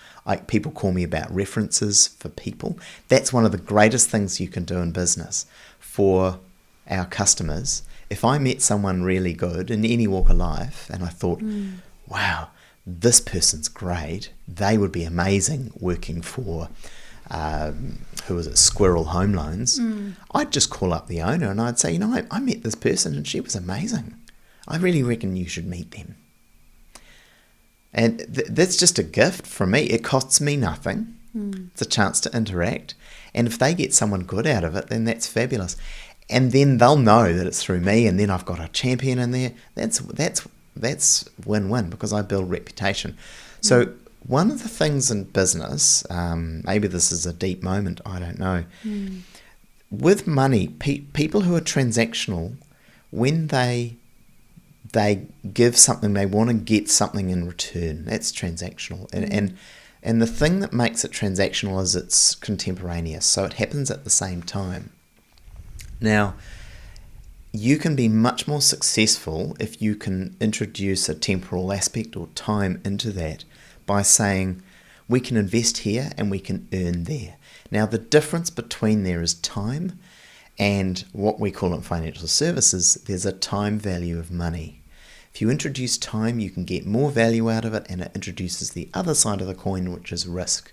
[SPEAKER 1] People call me about references for people. That's one of the greatest things you can do in business for our customers. If I met someone really good in any walk of life and I thought, wow, this person's great, they would be amazing working for, Squirrel Home Loans, I'd just call up the owner and I'd say, I met this person and she was amazing. I really reckon you should meet them. And that's just a gift from me. It costs me nothing. It's a chance to interact. And if they get someone good out of it, then that's fabulous. And then they'll know that it's through me, and then I've got a champion in there. That's win-win, because I build reputation. So one of the things in business, maybe this is a deep moment, I don't know. With money, people who are transactional, when they give something, they want to get something in return. That's transactional. And the thing that makes it transactional is it's contemporaneous. So it happens at the same time. Now, you can be much more successful if you can introduce a temporal aspect or time into that by saying, we can invest here and we can earn there. Now, the difference between there is time, and what we call in financial services, there's a time value of money. If you introduce time, you can get more value out of it, and it introduces the other side of the coin, which is risk.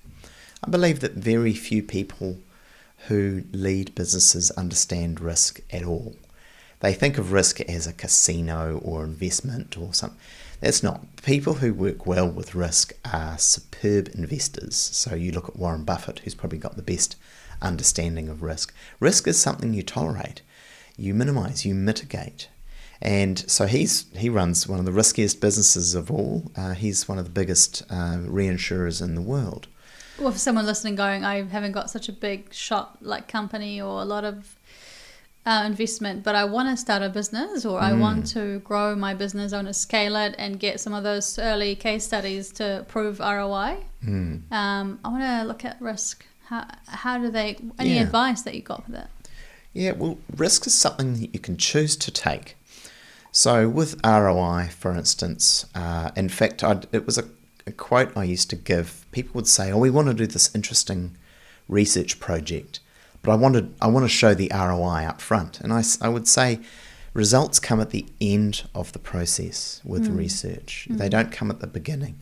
[SPEAKER 1] I believe that very few people who lead businesses understand risk at all. They think of risk as a casino or investment or something. That's not. People who work well with risk are superb investors. So you look at Warren Buffett, who's probably got the best understanding of risk. Risk is something you tolerate. you minimize, you mitigate. And so he runs one of the riskiest businesses of all. He's one of the biggest reinsurers in the world.
[SPEAKER 2] Well, for someone listening going, I haven't got such a big shot like company or a lot of investment, but I want to start a business, or I want to grow my business, I want to scale it and get some of those early case studies to prove ROI. I want to look at risk. How do they, any advice that you got for that?
[SPEAKER 1] Yeah, well, risk is something that you can choose to take. So with ROI, for instance, in fact, it was a quote I used to give. People would say, we want to do this interesting research project, but I want to show the ROI up front. And I would say results come at the end of the process with research. They don't come at the beginning.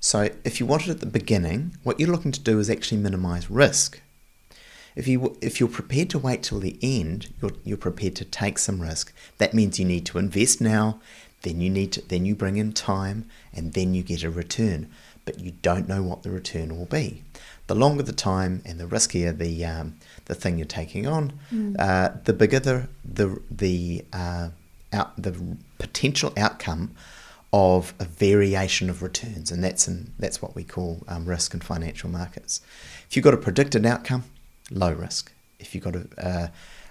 [SPEAKER 1] So if you want it at the beginning, what you're looking to do is actually minimize risk. If you're prepared to wait till the end, you're prepared to take some risk. That means you need to invest now, then you bring in time, and then you get a return. But you don't know what the return will be. The longer the time and the riskier the thing you're taking on, the bigger the potential outcome of a variation of returns, and that's what we call risk in financial markets. If you've got a predicted outcome, low risk. If you've got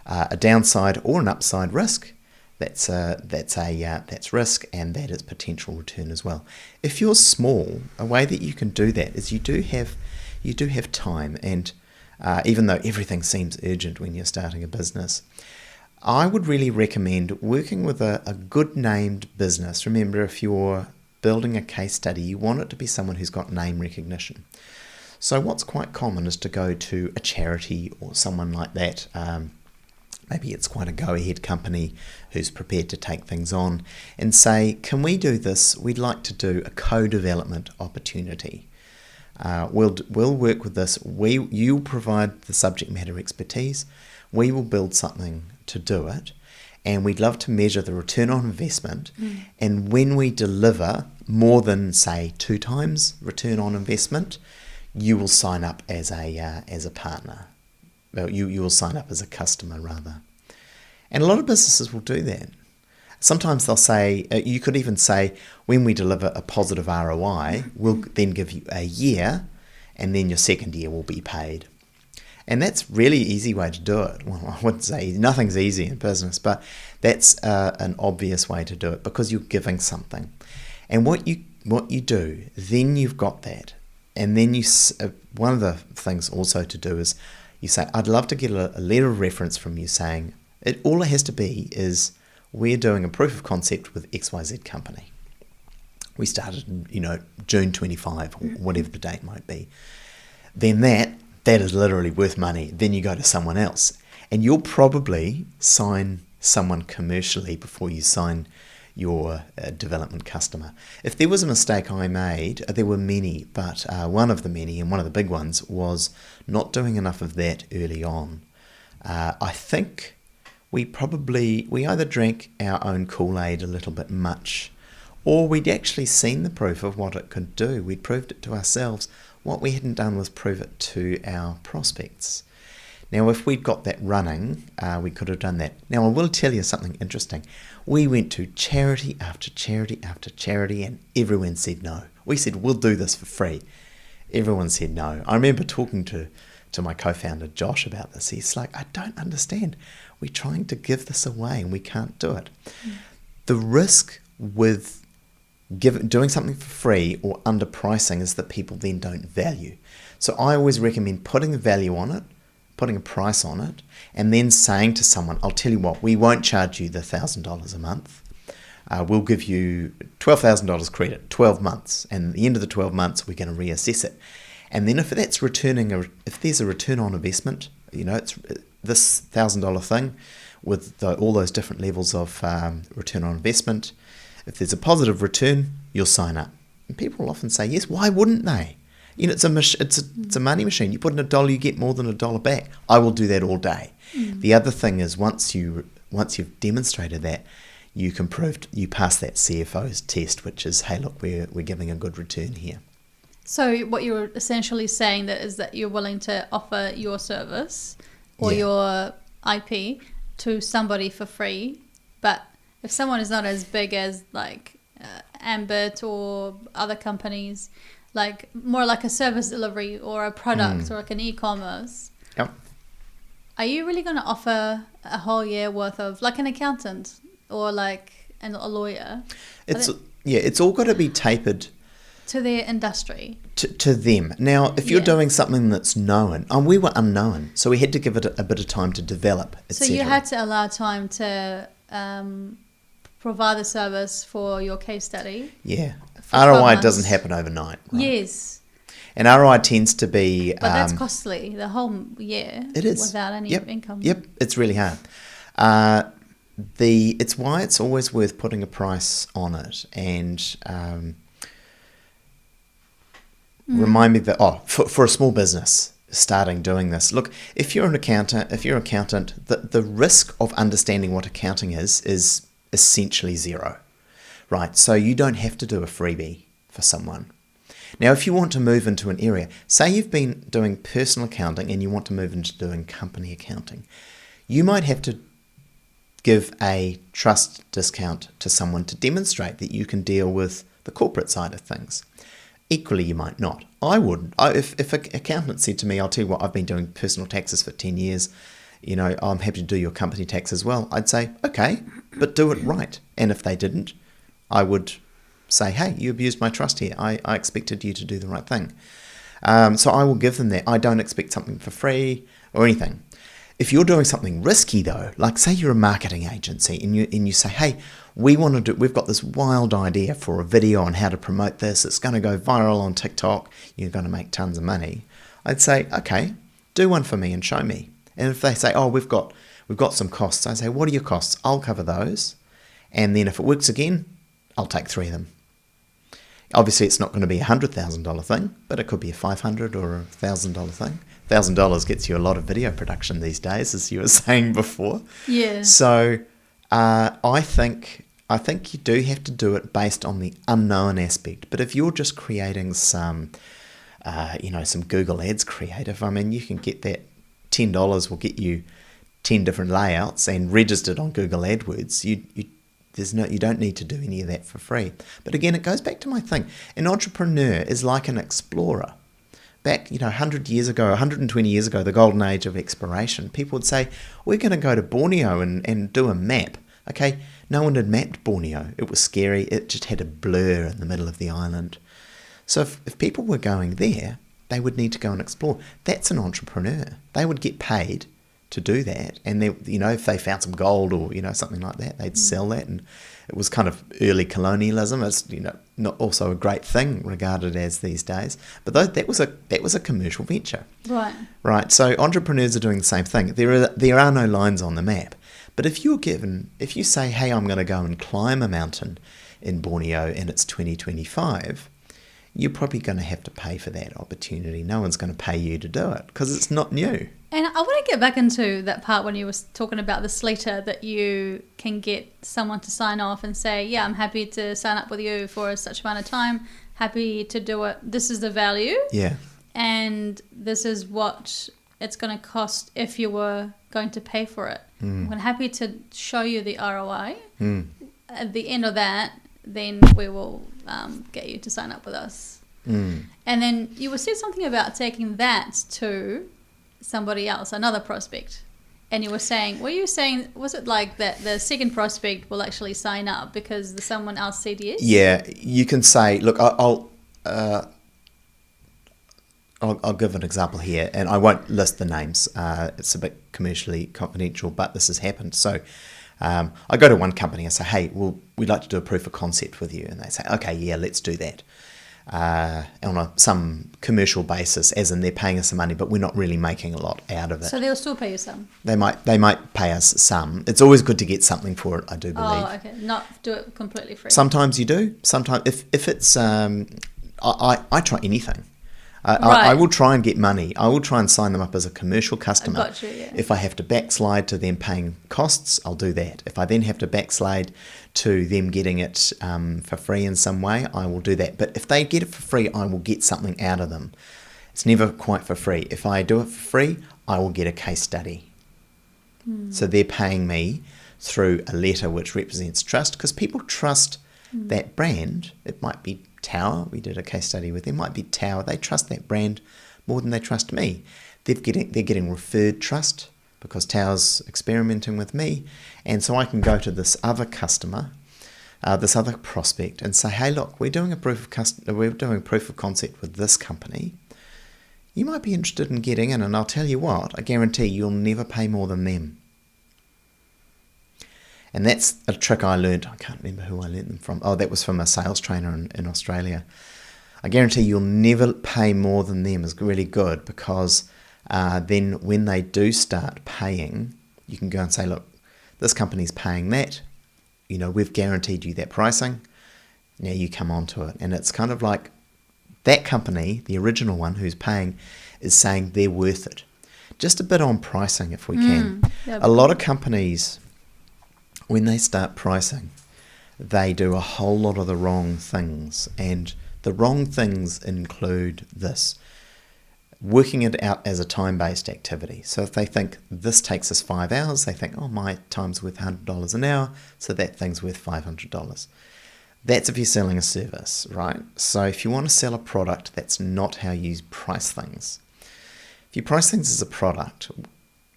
[SPEAKER 1] a downside or an upside risk, that's risk, and that is potential return as well. If you're small, a way that you can do that is you do have time, and even though everything seems urgent when you're starting a business, I would really recommend working with a good named business. Remember, if you're building a case study, you want it to be someone who's got name recognition. So what's quite common is to go to a charity or someone like that. Maybe it's quite a go-ahead company who's prepared to take things on and say, can we do this? We'd like to do a co-development opportunity. We'll work with this. You provide the subject matter expertise. We will build something to do it. And we'd love to measure the return on investment. And when we deliver more than, say, 2 times return on investment, you will sign up as a partner. Well, you will sign up as a customer, rather. And a lot of businesses will do that. Sometimes they'll say, you could even say, when we deliver a positive ROI, we'll then give you a year, and then your second year will be paid. And that's really easy way to do it. Well, I wouldn't say nothing's easy in business, but that's an obvious way to do it, because you're giving something. And what you do, then you've got that. And then one of the things also to do is you say, I'd love to get a letter of reference from you saying, all it has to be is we're doing a proof of concept with XYZ company. We started in June 25 or whatever the date might be. Then that is literally worth money. Then you go to someone else, and you'll probably sign someone commercially before you sign your development customer. If there was a mistake I made, there were many, but one of the many, and one of the big ones, was not doing enough of that early on. I think we either drank our own Kool-Aid a little bit much, or we'd actually seen the proof of what it could do. We'd proved it to ourselves. What we hadn't done was prove it to our prospects. Now, if we'd got that running, we could have done that. Now, I will tell you something interesting. We went to charity after charity after charity, and everyone said no. We said, we'll do this for free. Everyone said no. I remember talking to my co-founder, Josh, about this. He's like, I don't understand. We're trying to give this away, and we can't do it. The risk with doing something for free or underpricing is that people then don't value. So I always recommend putting a value on it, putting a price on it, and then saying to someone, I'll tell you what, we won't charge you the $1,000 a month. We'll give you $12,000 credit, 12 months, and at the end of the 12 months, we're going to reassess it. And then if there's a return on investment, it's this $1,000 thing with all those different levels of return on investment. If there's a positive return, you'll sign up. And people will often say, yes, why wouldn't they? It's a money machine. You put in $1, you get more than $1 back. I will do that all day. The other thing is once you've demonstrated that, you pass that CFO's test, which is, hey, look, we're giving a good return here.
[SPEAKER 2] So what you're essentially saying is that you're willing to offer your service or your IP to somebody for free, but if someone is not as big as like Ambit or other companies, like more like a service delivery or a product or like an e-commerce,
[SPEAKER 1] Yep.
[SPEAKER 2] are you really going to offer a whole year worth of, like an accountant or like a lawyer?
[SPEAKER 1] It's all got to be tapered
[SPEAKER 2] To their industry.
[SPEAKER 1] to them. Now, if you're doing something that's known, and we were unknown, so we had to give it a bit of time to develop,
[SPEAKER 2] So
[SPEAKER 1] etc.
[SPEAKER 2] you had to allow time to provide the service for your case study.
[SPEAKER 1] Yeah.
[SPEAKER 2] For 12
[SPEAKER 1] ROI
[SPEAKER 2] months.
[SPEAKER 1] doesn't happen overnight. Right?
[SPEAKER 2] Yes.
[SPEAKER 1] And ROI tends to be...
[SPEAKER 2] But that's costly, the whole year.
[SPEAKER 1] It is.
[SPEAKER 2] Without any income.
[SPEAKER 1] Yep, it's really hard. It's why it's always worth putting a price on it. And remind me that, for a small business starting doing this, look, if you're an accountant, the risk of understanding what accounting is essentially zero, right? So you don't have to do a freebie for someone. Now, if you want to move into an area, say you've been doing personal accounting and you want to move into doing company accounting, you might have to give a trust discount to someone to demonstrate that you can deal with the corporate side of things. Equally, you might not. I would. If an accountant said to me, I'll tell you what, I've been doing personal taxes for 10 years, I'm happy to do your company tax as well. I'd say, okay, but do it right. And if they didn't, I would say, hey, you abused my trust here. I expected you to do the right thing. So I will give them that. I don't expect something for free or anything. If you're doing something risky though, like say you're a marketing agency and you say, hey, we've got this wild idea for a video on how to promote this. It's going to go viral on TikTok. You're going to make tons of money. I'd say, okay, do one for me and show me. And if they say, oh, we've got some costs, I say, what are your costs? I'll cover those. And then if it works again, I'll take 3 of them. Obviously, it's not going to be a $100,000 thing, but it could be a $500 or a $1,000 thing. $1,000 gets you a lot of video production these days, as you were saying before.
[SPEAKER 2] Yeah.
[SPEAKER 1] So I think you do have to do it based on the unknown aspect. But if you're just creating some Google Ads creative, I mean, you can get that $10 will get you 10 different layouts and registered on Google AdWords. You don't need to do any of that for free. But again, it goes back to my thing. An entrepreneur is like an explorer. Back, 100 years ago, 120 years ago, the golden age of exploration, people would say, we're going to go to Borneo and do a map. Okay, no one had mapped Borneo. It was scary. It just had a blur in the middle of the island. So if people were going there, they would need to go and explore. That's an entrepreneur. They would get paid to do that, and if they found some gold or something like that, they'd sell that. And it was kind of early colonialism. It's not also a great thing regarded as these days, but that was a commercial venture. Right. So entrepreneurs are doing the same thing. There are no lines on the map, but if you say, hey, I'm going to go and climb a mountain in Borneo and it's 2025, you're probably going to have to pay for that opportunity. No one's going to pay you to do it because it's not new.
[SPEAKER 2] And I want to get back into that part when you were talking about this letter that you can get someone to sign off and say, yeah, I'm happy to sign up with you for such amount of time, happy to do it. This is the value.
[SPEAKER 1] Yeah.
[SPEAKER 2] And this is what it's going to cost if you were going to pay for it. I'm happy to show you the ROI. At the end of that, then we will get you to sign up with us. And then you said something about taking that to somebody else, another prospect. And you were saying, was it like that the second prospect will actually sign up because someone else said yes?
[SPEAKER 1] Yeah, you can say, look, I'll give an example here, and I won't list the names. It's a bit commercially confidential, but this has happened. So I go to one company and say, hey, we'd like to do a proof of concept with you. And they say, okay, yeah, let's do that. On some commercial basis, as in they're paying us some money, but we're not really making a lot out of it.
[SPEAKER 2] So they'll still pay you some?
[SPEAKER 1] They might pay us some. It's always good to get something for it, I do believe.
[SPEAKER 2] Oh, okay. Not do it completely free.
[SPEAKER 1] Sometimes you do. Sometimes if it's I try anything.
[SPEAKER 2] Right.
[SPEAKER 1] I will try and get money. I will try and sign them up as a commercial customer.
[SPEAKER 2] Got you, yeah.
[SPEAKER 1] If I have to backslide to them paying costs, I'll do that. If I then have to backslide to them getting it for free in some way, I will do that. But if they get it for free, I will get something out of them. It's never quite for free. If I do it for free, I will get a case study. So they're paying me through a letter which represents trust, because people trust that brand. It might be Tower. We did a case study with them. It might be Tower. They trust that brand more than they trust me. They're getting referred trust because Tower's experimenting with me. And so I can go to this other customer, this other prospect, and say, hey, look, we're doing a proof of concept with this company. You might be interested in getting in, and I'll tell you what, I guarantee you'll never pay more than them. And that's a trick I learned. I can't remember who I learned them from. Oh, that was from a sales trainer in Australia. I guarantee you'll never pay more than them is really good, because then when they do start paying, you can go and say, look, this company's paying that. You know, we've guaranteed you that pricing. Now you come onto it. And it's kind of like that company, the original one who's paying, is saying they're worth it. Just a bit on pricing if we can. A lot of companies, when they start pricing, they do a whole lot of the wrong things. And the wrong things include this: working it out as a time-based activity. So if they think this takes us 5 hours, they think, oh, my time's worth $100 an hour, so that thing's worth $500. That's if you're selling a service, right? So if you want to sell a product, that's not how you price things. If you price things as a product,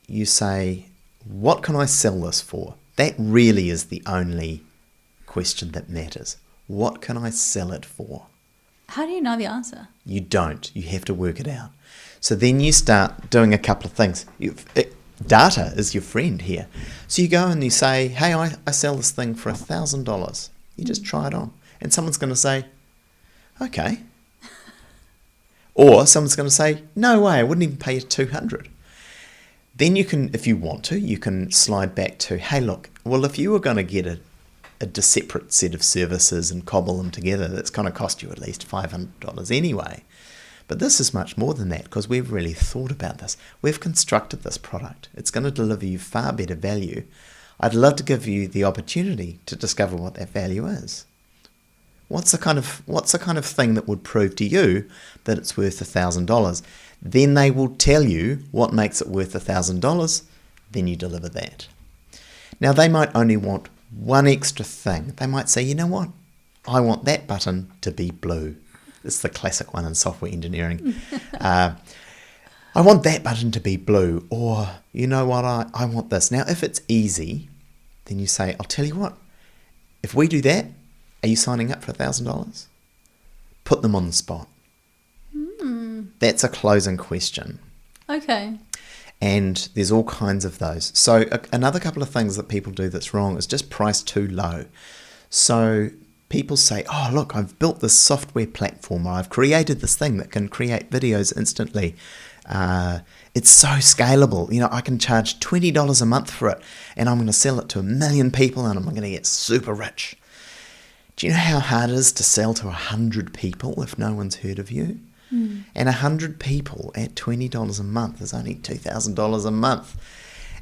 [SPEAKER 1] you say, what can I sell this for? That really is the only question that matters. What can I sell it for?
[SPEAKER 2] How do you know the answer?
[SPEAKER 1] You don't. You have to work it out. So then you start doing a couple of things. Data is your friend here. So you go and you say, hey, I sell this thing for $1,000. You just try it on. And someone's going to say, okay. Or someone's going to say, no way, I wouldn't even pay you $200. Then you can, if you want to, you can slide back to, hey, look, well, if you were going to get a separate set of services and cobble them together, that's going to cost you at least $500 anyway. But this is much more than that, because we've really thought about this. We've constructed this product. It's going to deliver you far better value. I'd love to give you the opportunity to discover what that value is. What's the kind of thing that would prove to you that it's worth $1,000? Then they will tell you what makes it worth $1,000. Then you deliver that. Now they might only want one extra thing. They might say, you know what? I want that button to be blue. It's the classic one in software engineering. I want that button to be blue. Or, you know what? I want this. Now, if it's easy, then you say, I'll tell you what. If we do that, are you signing up for $1,000? Put them on the spot. That's a closing question.
[SPEAKER 2] Okay.
[SPEAKER 1] And there's all kinds of those. So another couple of things that people do that's wrong is just price too low. So people say, oh, look, I've built this software platform, or I've created this thing that can create videos instantly. It's so scalable. You know, I can charge $20 a month for it, and I'm going to sell it to 1 million people, and I'm going to get super rich. Do you know how hard it is to sell to 100 people if no one's heard of you? And 100 people at $20 a month is only $2,000 a month.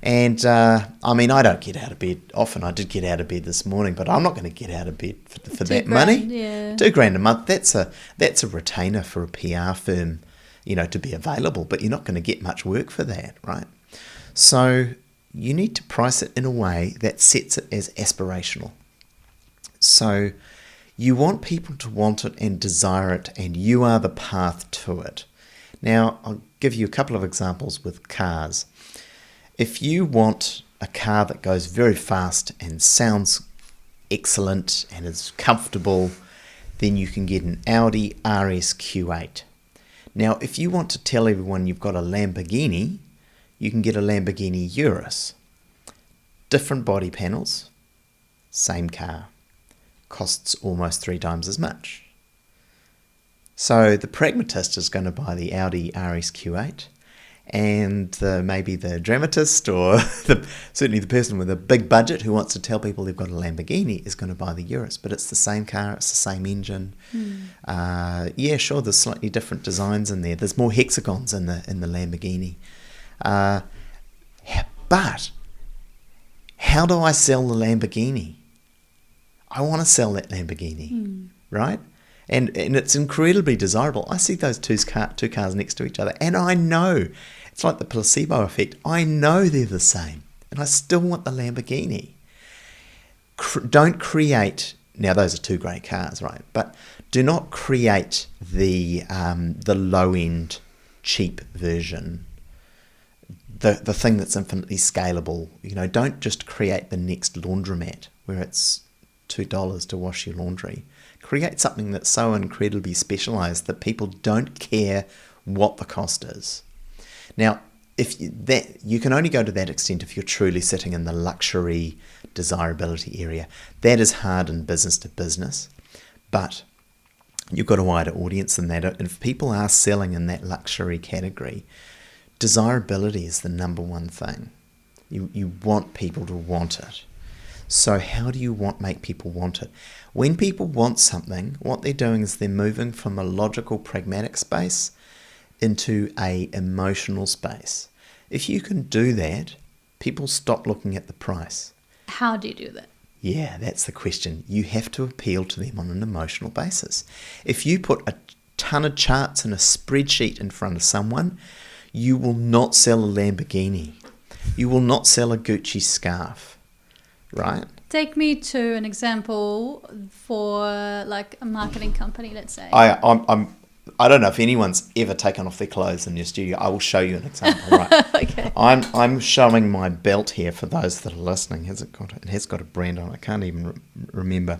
[SPEAKER 1] And I mean, I don't get out of bed often. I did get out of bed this morning, but I'm not going to get out of bed for that money.
[SPEAKER 2] Yeah.
[SPEAKER 1] $2,000 a month. That's a retainer for a PR firm, you know, to be available. But you're not going to get much work for that, right? So you need to price it in a way that sets it as aspirational. So you want people to want it and desire it, and you are the path to it. Now, I'll give you a couple of examples with cars. If you want a car that goes very fast and sounds excellent and is comfortable, then you can get an Audi RS Q8. Now, if you want to tell everyone you've got a Lamborghini, you can get a Lamborghini Urus. Different body panels, same car. Costs almost 3 times as much. So the pragmatist is going to buy the Audi RS Q8, and maybe the dramatist, or certainly the person with a big budget who wants to tell people they've got a Lamborghini, is going to buy the Urus. But it's the same car, it's the same engine. Yeah, sure, there's slightly different designs in there. There's more hexagons in the Lamborghini. But how do I sell the Lamborghini? I want to sell that Lamborghini, right? And it's incredibly desirable. I see those two cars next to each other, and I know, it's like the placebo effect. I know they're the same. and I still want the Lamborghini. Don't create, now those are two great cars, right? But do not create the low-end, cheap version, the thing that's infinitely scalable. Don't just create the next laundromat where it's $2 to wash your laundry. Create something that's so incredibly specialized that people don't care what the cost is. Now, you can only go to that extent if you're truly sitting in the luxury desirability area. That is hard in business to business, but you've got a wider audience than that. And if people are selling in that luxury category, desirability is the number one thing. You want people to want it. So how do you make people want it? When people want something, what they're doing is they're moving from a logical, pragmatic space into a emotional space. If you can do that, people stop looking at the price.
[SPEAKER 2] How do you do that?
[SPEAKER 1] Yeah, that's the question. You have to appeal to them on an emotional basis. If you put a ton of charts and a spreadsheet in front of someone, you will not sell a Lamborghini. You will not sell a Gucci scarf, right?
[SPEAKER 2] Take me to an example for like a marketing company, let's say.
[SPEAKER 1] I don't know if anyone's ever taken off their clothes in your studio. I will show you an example, right?
[SPEAKER 2] Okay.
[SPEAKER 1] I'm showing my belt here for those that are listening. It has got a brand on it. I can't even remember.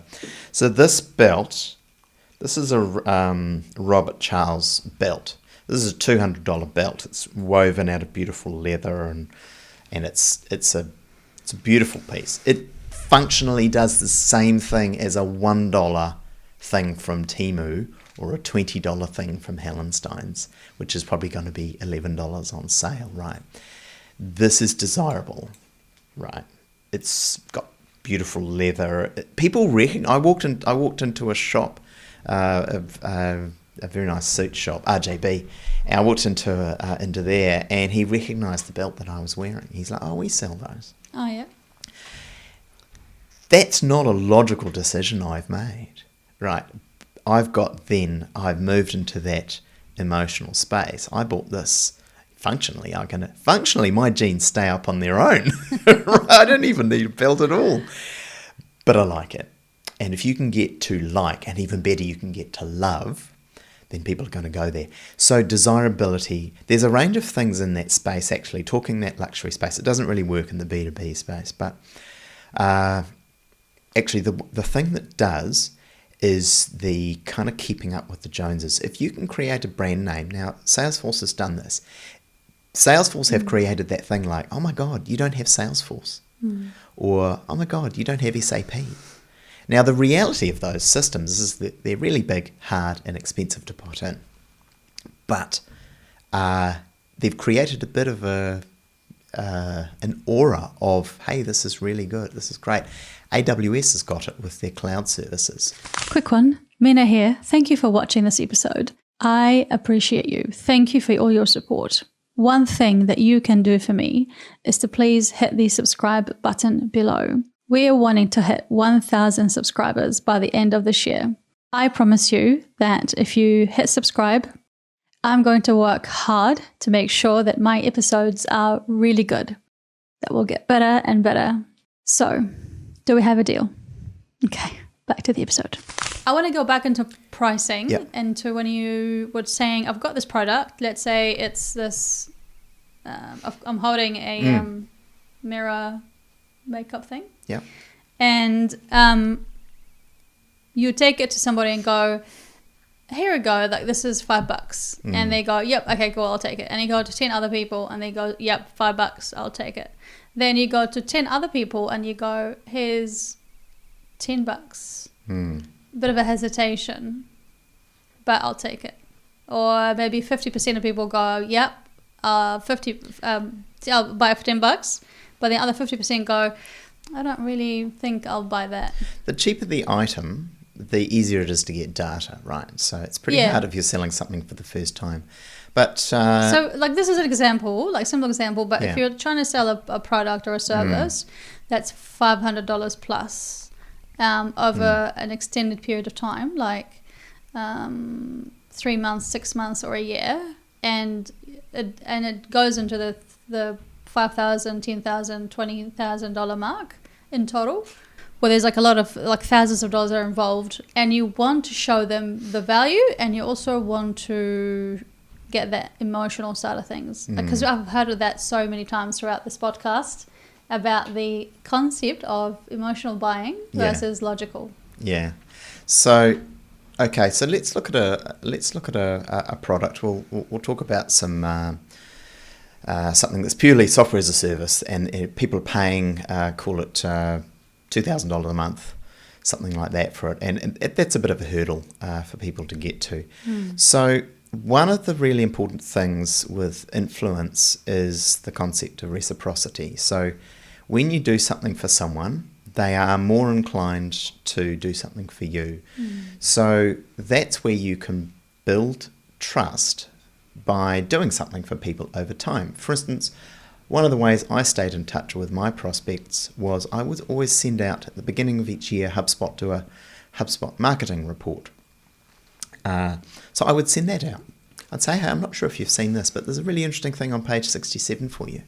[SPEAKER 1] So this belt, this is a Robert Charles belt. This is a $200 belt. It's woven out of beautiful leather and it's a beautiful piece. It functionally does the same thing as a $1 thing from Temu or a $20 thing from Hallenstein's, which is probably going to be $11 on sale, right? This is desirable, right? It's got beautiful leather. People recognize. I walked into a shop, a very nice suit shop, RJB, and I walked into there, and he recognized the belt that I was wearing. He's like, "Oh, we sell those."
[SPEAKER 2] Oh yeah.
[SPEAKER 1] That's not a logical decision I've made, right? I've moved into that emotional space. I bought this. Functionally, my jeans stay up on their own. I don't even need a belt at all. But I like it. And if you can get to like, and even better, you can get to love, then people are going to go there. So desirability, there's a range of things in that space, actually, talking that luxury space. It doesn't really work in the B2B space, but actually the thing that does is the kind of keeping up with the Joneses. If you can create a brand name, now Salesforce has done this. Salesforce have created that thing like, oh my God, you don't have Salesforce. Or, oh my God, you don't have SAP. Now the reality of those systems is that they're really big, hard and expensive to put in. But they've created a bit of an aura of, hey, this is really good, this is great. AWS has got it with their cloud services.
[SPEAKER 2] Quick one. Mina here. Thank you for watching this episode. I appreciate you. Thank you for all your support. One thing that you can do for me is to please hit the subscribe button below. We are wanting to hit 1,000 subscribers by the end of this year. I promise you that if you hit subscribe, I'm going to work hard to make sure that my episodes are really good, that will get better and better. So, do we have a deal? Okay, back to the episode. I want to go back into pricing, into when you were saying, I've got this product. Let's say it's this, I'm holding a mirror makeup thing.
[SPEAKER 1] Yeah.
[SPEAKER 2] And you take it to somebody and go, here we go, like this is $5. And they go, yep, okay, cool, I'll take it. And you go to 10 other people and they go, yep, $5, I'll take it. Then you go to 10 other people and you go, here's $10. Bit of a hesitation, but I'll take it. Or maybe 50% of people go, yep, I'll buy for $10. But the other 50% go, I don't really think I'll buy that.
[SPEAKER 1] The cheaper the item, the easier it is to get data, right? So it's pretty hard if you're selling something for the first time. But
[SPEAKER 2] so like this is an example, like simple example, but if you're trying to sell a product or a service that's $500 plus over an extended period of time, like 3 months, 6 months or a year, and it goes into the $5,000, $10,000, $20,000 mark in total, where there's like a lot of like thousands of dollars are involved, and you want to show them the value, and you also want to get that emotional side of things, because I've heard of that so many times throughout this podcast about the concept of emotional buying versus logical.
[SPEAKER 1] Yeah. So, okay. So let's look at a product. We'll talk about some something that's purely software as a service, and people are paying call it $2,000 a month, something like that for it, and that's a bit of a hurdle for people to get to. So one of the really important things with influence is the concept of reciprocity. So when you do something for someone, they are more inclined to do something for you. So that's where you can build trust by doing something for people over time. For instance, one of the ways I stayed in touch with my prospects was I would always send out at the beginning of each year HubSpot to a HubSpot marketing report. So I would send that out. I'd say, hey, I'm not sure if you've seen this, but there's a really interesting thing on page 67 for you.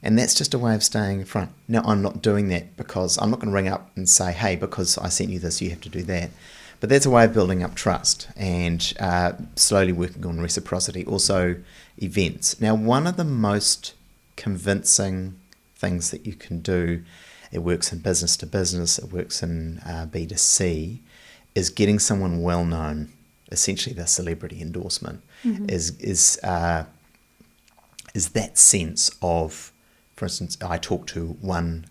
[SPEAKER 1] And that's just a way of staying in front. Now, I'm not doing that because I'm not going to ring up and say, hey, because I sent you this, you have to do that. But that's a way of building up trust and slowly working on reciprocity. Also, events. Now, one of the most convincing things that you can do, it works in business to business, it works in B2C, is getting someone well known. Essentially, the celebrity endorsement is that sense of, for instance, I talk to one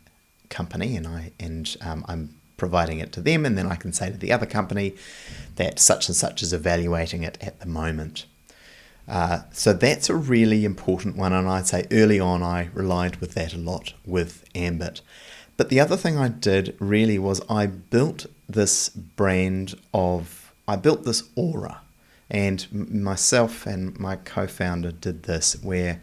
[SPEAKER 1] company and I'm providing it to them, and then I can say to the other company that such and such is evaluating it at the moment. So that's a really important one, and I'd say early on I relied with that a lot with Ambit. But the other thing I did really was I built this aura, and myself and my co-founder did this, where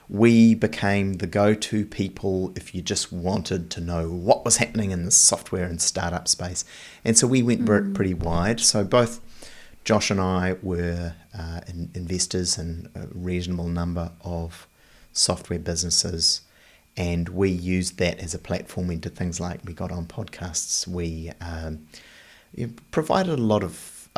[SPEAKER 1] we became the go-to people if you just wanted to know what was happening in the software and startup space. And so we went pretty wide. So both Josh and I were investors in a reasonable number of software businesses, and we used that as a platform. We did things like we got on podcasts. We provided a lot of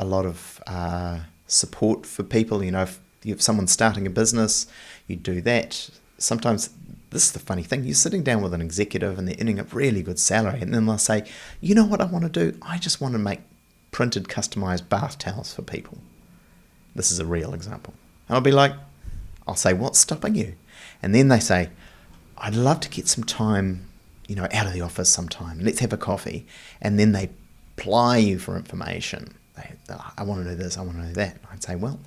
[SPEAKER 1] support for people. You know, if someone's starting a business, you do that. Sometimes, this is the funny thing, you're sitting down with an executive and they're earning a really good salary, and then they'll say, you know what I want to do? I just want to make printed, customized bath towels for people. This is a real example. And I'll be like, I'll say, what's stopping you? And then they say, I'd love to get some time, out of the office sometime. Let's have a coffee. And then they ply you for information. I want to do this, I want to do that. I'd say, well,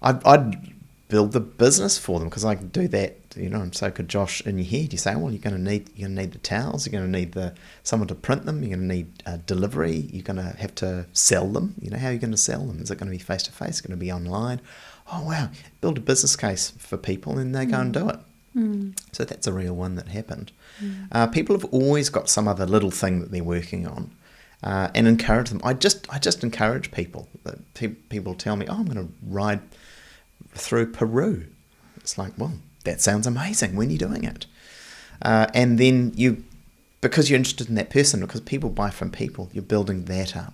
[SPEAKER 1] I'd build the business for them because I could do that, and so could Josh in your head. You say, well, you're going to need the towels, you're going to need someone to print them, you're going to need delivery, you're going to have to sell them. How are you going to sell them? Is it going to be face to face? Going to be online? Oh wow! Build a business case for people, and they go and do it. So that's a real one that happened. People have always got some other little thing that they're working on. And encourage them. I just encourage people. People tell me, I'm going to ride through Peru. It's like, well, that sounds amazing. When are you doing it? And then because you're interested in that person, because people buy from people, you're building that up.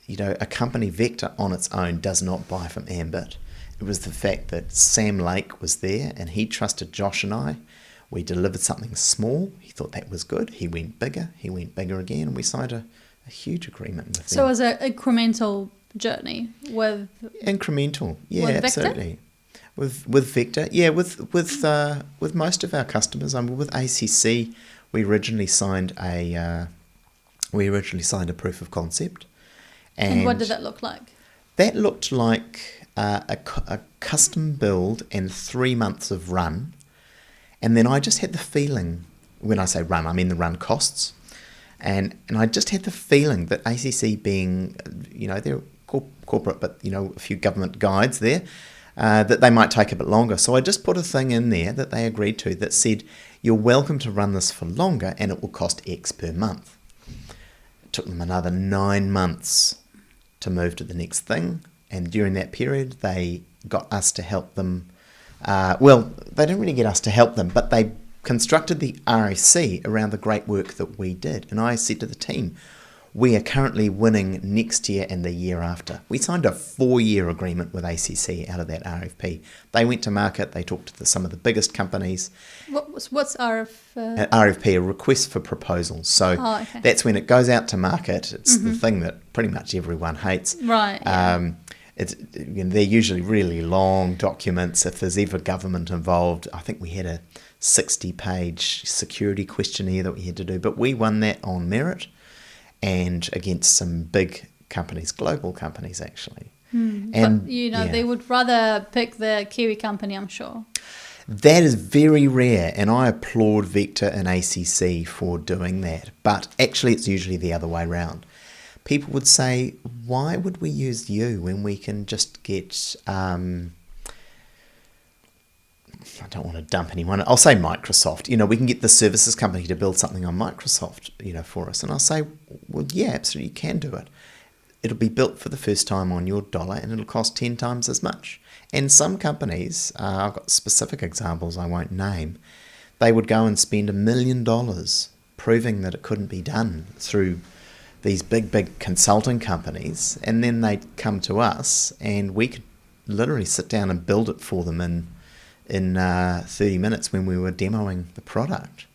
[SPEAKER 1] A company, Vector, on its own does not buy from Ambit. It was the fact that Sam Lake was there and he trusted Josh and I. We delivered something small. He thought that was good. He went bigger again, and we signed a huge agreement with them.
[SPEAKER 2] So it was an incremental journey with...
[SPEAKER 1] Incremental, yeah,
[SPEAKER 2] with
[SPEAKER 1] absolutely. With Vector, yeah, with most of our customers. With ACC, we originally signed a proof of concept.
[SPEAKER 2] And what did that look like?
[SPEAKER 1] That looked like a custom build and 3 months of run. And then I just had the feeling, when I say run, I mean the run costs. And I just had the feeling that ACC being, they're corporate, but, a few government guides there, that they might take a bit longer. So I just put a thing in there that they agreed to that said, you're welcome to run this for longer and it will cost X per month. It took them another 9 months to move to the next thing. And during that period, they got us to help them Well, they didn't really get us to help them, but they constructed the RFC around the great work that we did. And I said to the team, we are currently winning next year and the year after. We signed a 4-year agreement with ACC out of that RFP. They went to market. They talked to some of the biggest companies.
[SPEAKER 2] What's RF?
[SPEAKER 1] RFP, a request for proposals. So that's when it goes out to market. It's the thing that pretty much everyone hates.
[SPEAKER 2] Right. Yeah.
[SPEAKER 1] They're usually really long documents. If there's ever government involved, I think we had a 60-page security questionnaire that we had to do. But we won that on merit and against some big companies, global companies actually.
[SPEAKER 2] And but, they would rather pick the Kiwi company, I'm sure.
[SPEAKER 1] That is very rare, and I applaud Vector and ACC for doing that. But actually it's usually the other way around. People would say, why would we use you when we can just get... I don't want to dump anyone. I'll say Microsoft. We can get the services company to build something on Microsoft, for us. And I'll say, well, yeah, absolutely, you can do it. It'll be built for the first time on your dollar, and it'll cost 10 times as much. And some companies, I've got specific examples I won't name, they would go and spend $1 million proving that it couldn't be done through these big consulting companies, and then they'd come to us, and we could literally sit down and build it for them in 30 minutes when we were demoing the product.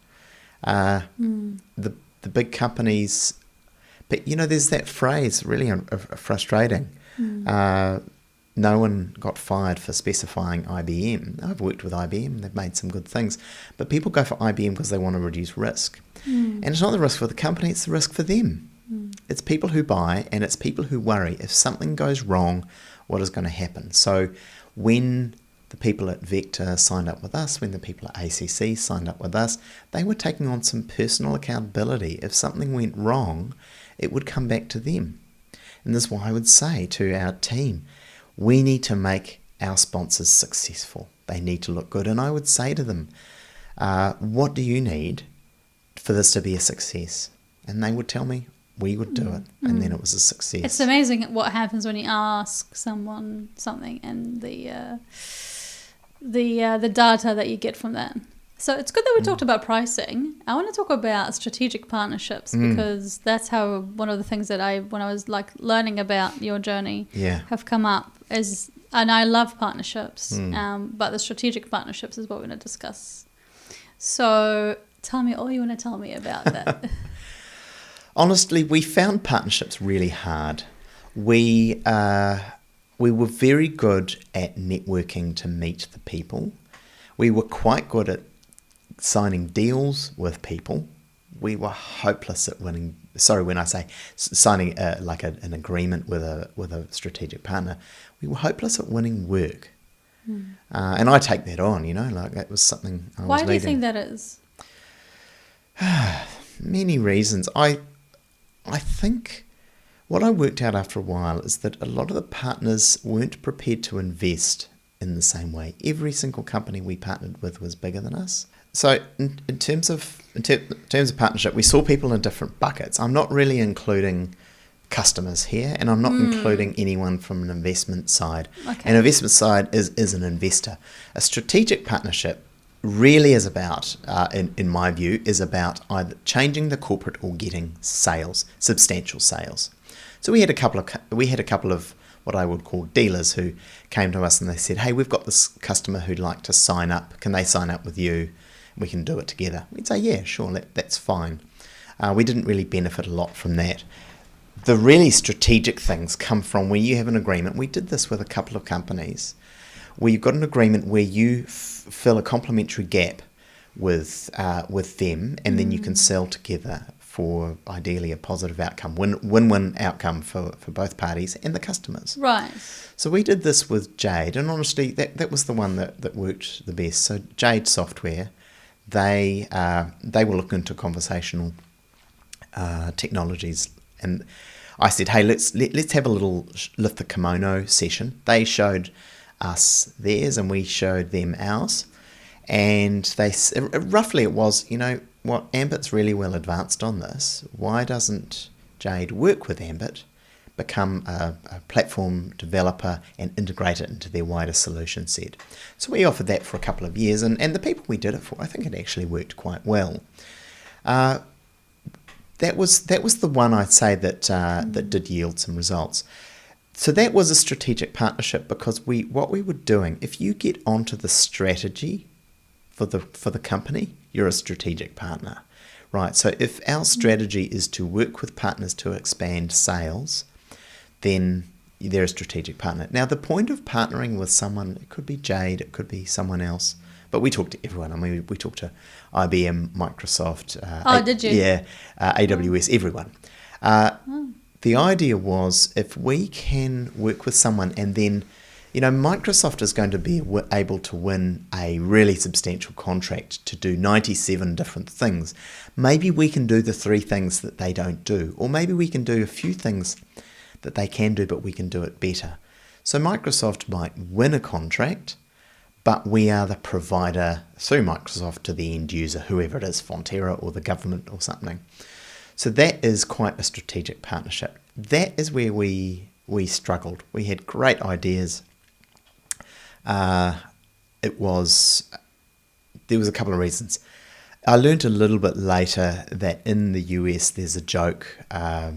[SPEAKER 1] The big companies, but there's that phrase, really frustrating. No one got fired for specifying IBM. I've worked with IBM, they've made some good things, but people go for IBM because they want to reduce risk. And it's not the risk for the company, it's the risk for them. It's people who buy, and it's people who worry if something goes wrong, what is going to happen. So when the people at Vector signed up with us, when the people at ACC signed up with us, they were taking on some personal accountability. If something went wrong, it would come back to them. And this is why I would say to our team, we need to make our sponsors successful. They need to look good. And I would say to them, what do you need for this to be a success? And they would tell me, we would do it. And then it was a success.
[SPEAKER 2] It's amazing what happens when you ask someone something and the data that you get from that. So it's good that we talked about pricing. I want to talk about strategic partnerships because that's how one of the things that when I was learning about your journey have come up is, and I love partnerships, but the strategic partnerships is what we're going to discuss. So tell me all you want to tell me about that.
[SPEAKER 1] Honestly, we found partnerships really hard. We were very good at networking to meet the people. We were quite good at signing deals with people. We were hopeless at winning. Sorry, when I say signing an agreement with a strategic partner, we were hopeless at winning work. And I take that on, that was something I was leading.
[SPEAKER 2] Why do you think that is?
[SPEAKER 1] Many reasons. I think what I worked out after a while is that a lot of the partners weren't prepared to invest in the same way. Every single company we partnered with was bigger than us. So in terms of partnership, we saw people in different buckets. I'm not really including customers here, and I'm not including anyone from an investment side. Okay. An investment side is an investor. A strategic partnership really is about, in my view, is about either changing the corporate or getting sales, substantial sales. So we had a couple of what I would call dealers who came to us and they said, hey, we've got this customer who'd like to sign up. Can they sign up with you? We can do it together. We'd say, yeah, sure, that's fine. We didn't really benefit a lot from that. The really strategic things come from where you have an agreement. We did this with a couple of companies where you've got an agreement where you fill a complementary gap with them, and then you can sell together for ideally a positive outcome, win-win outcome for both parties and the customers.
[SPEAKER 2] Right.
[SPEAKER 1] So we did this with Jade, and honestly, that was the one that worked the best. So Jade Software, they were looking into conversational technologies, and I said, hey, let's have a little lift the kimono session. They showed us theirs, and we showed them ours, and they roughly it was, Ambit's really well advanced on this. Why doesn't Jade work with Ambit, become a platform developer and integrate it into their wider solution set. So we offered that for a couple of years, and the people we did it for, I think it actually worked quite well. That was the one I'd say that did yield some results. So that was a strategic partnership, because what we were doing, if you get onto the strategy for the company, you're a strategic partner, right? So if our strategy is to work with partners to expand sales, then they're a strategic partner. Now, the point of partnering with someone, it could be Jade, it could be someone else, but we talk to everyone. I mean, we talk to IBM, Microsoft.
[SPEAKER 2] Did you?
[SPEAKER 1] Yeah, AWS, everyone. The idea was, if we can work with someone, and then, Microsoft is going to be able to win a really substantial contract to do 97 different things. Maybe we can do the 3 things that they don't do, or maybe we can do a few things that they can do, but we can do it better. So Microsoft might win a contract, but we are the provider through Microsoft to the end user, whoever it is, Fonterra or the government or something. So that is quite a strategic partnership. That is where we struggled. We had great ideas. There was a couple of reasons. I learned a little bit later that in the US there's a joke that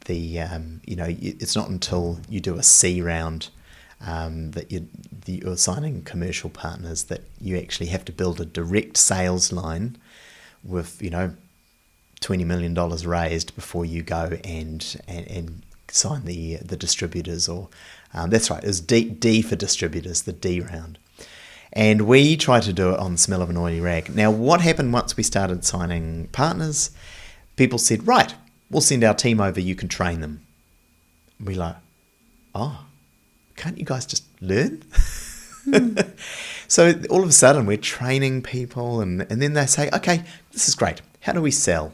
[SPEAKER 1] it's not until you do a C round that you're signing commercial partners, that you actually have to build a direct sales line with $20 million raised before you go and sign the distributors, or that's right, it was D for distributors, the D round. And we tried to do it on the smell of an oily rag. Now, what happened once we started signing partners? People said, right, we'll send our team over, you can train them. We're like, oh, can't you guys just learn? So all of a sudden we're training people, and then they say, okay, this is great. How do we sell?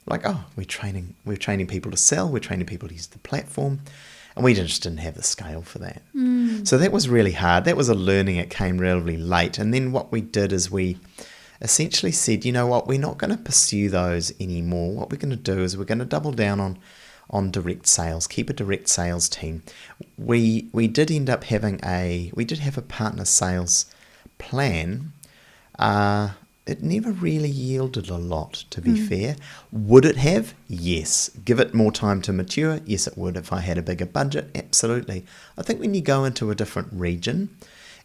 [SPEAKER 1] Like, oh, we're training people to sell, we're training people to use the platform, and we just didn't have the scale for that. So that was really hard. That was a learning. It came relatively late. And then what we did is we essentially said, you know what, we're not going to pursue those anymore. What we're going to do is we're going to double down on direct sales, keep a direct sales team. We did end up having a partner sales plan. It never really yielded a lot, to be fair. Would it have? Yes. Give it more time to mature? Yes, it would. If I had a bigger budget? Absolutely. I think when you go into a different region,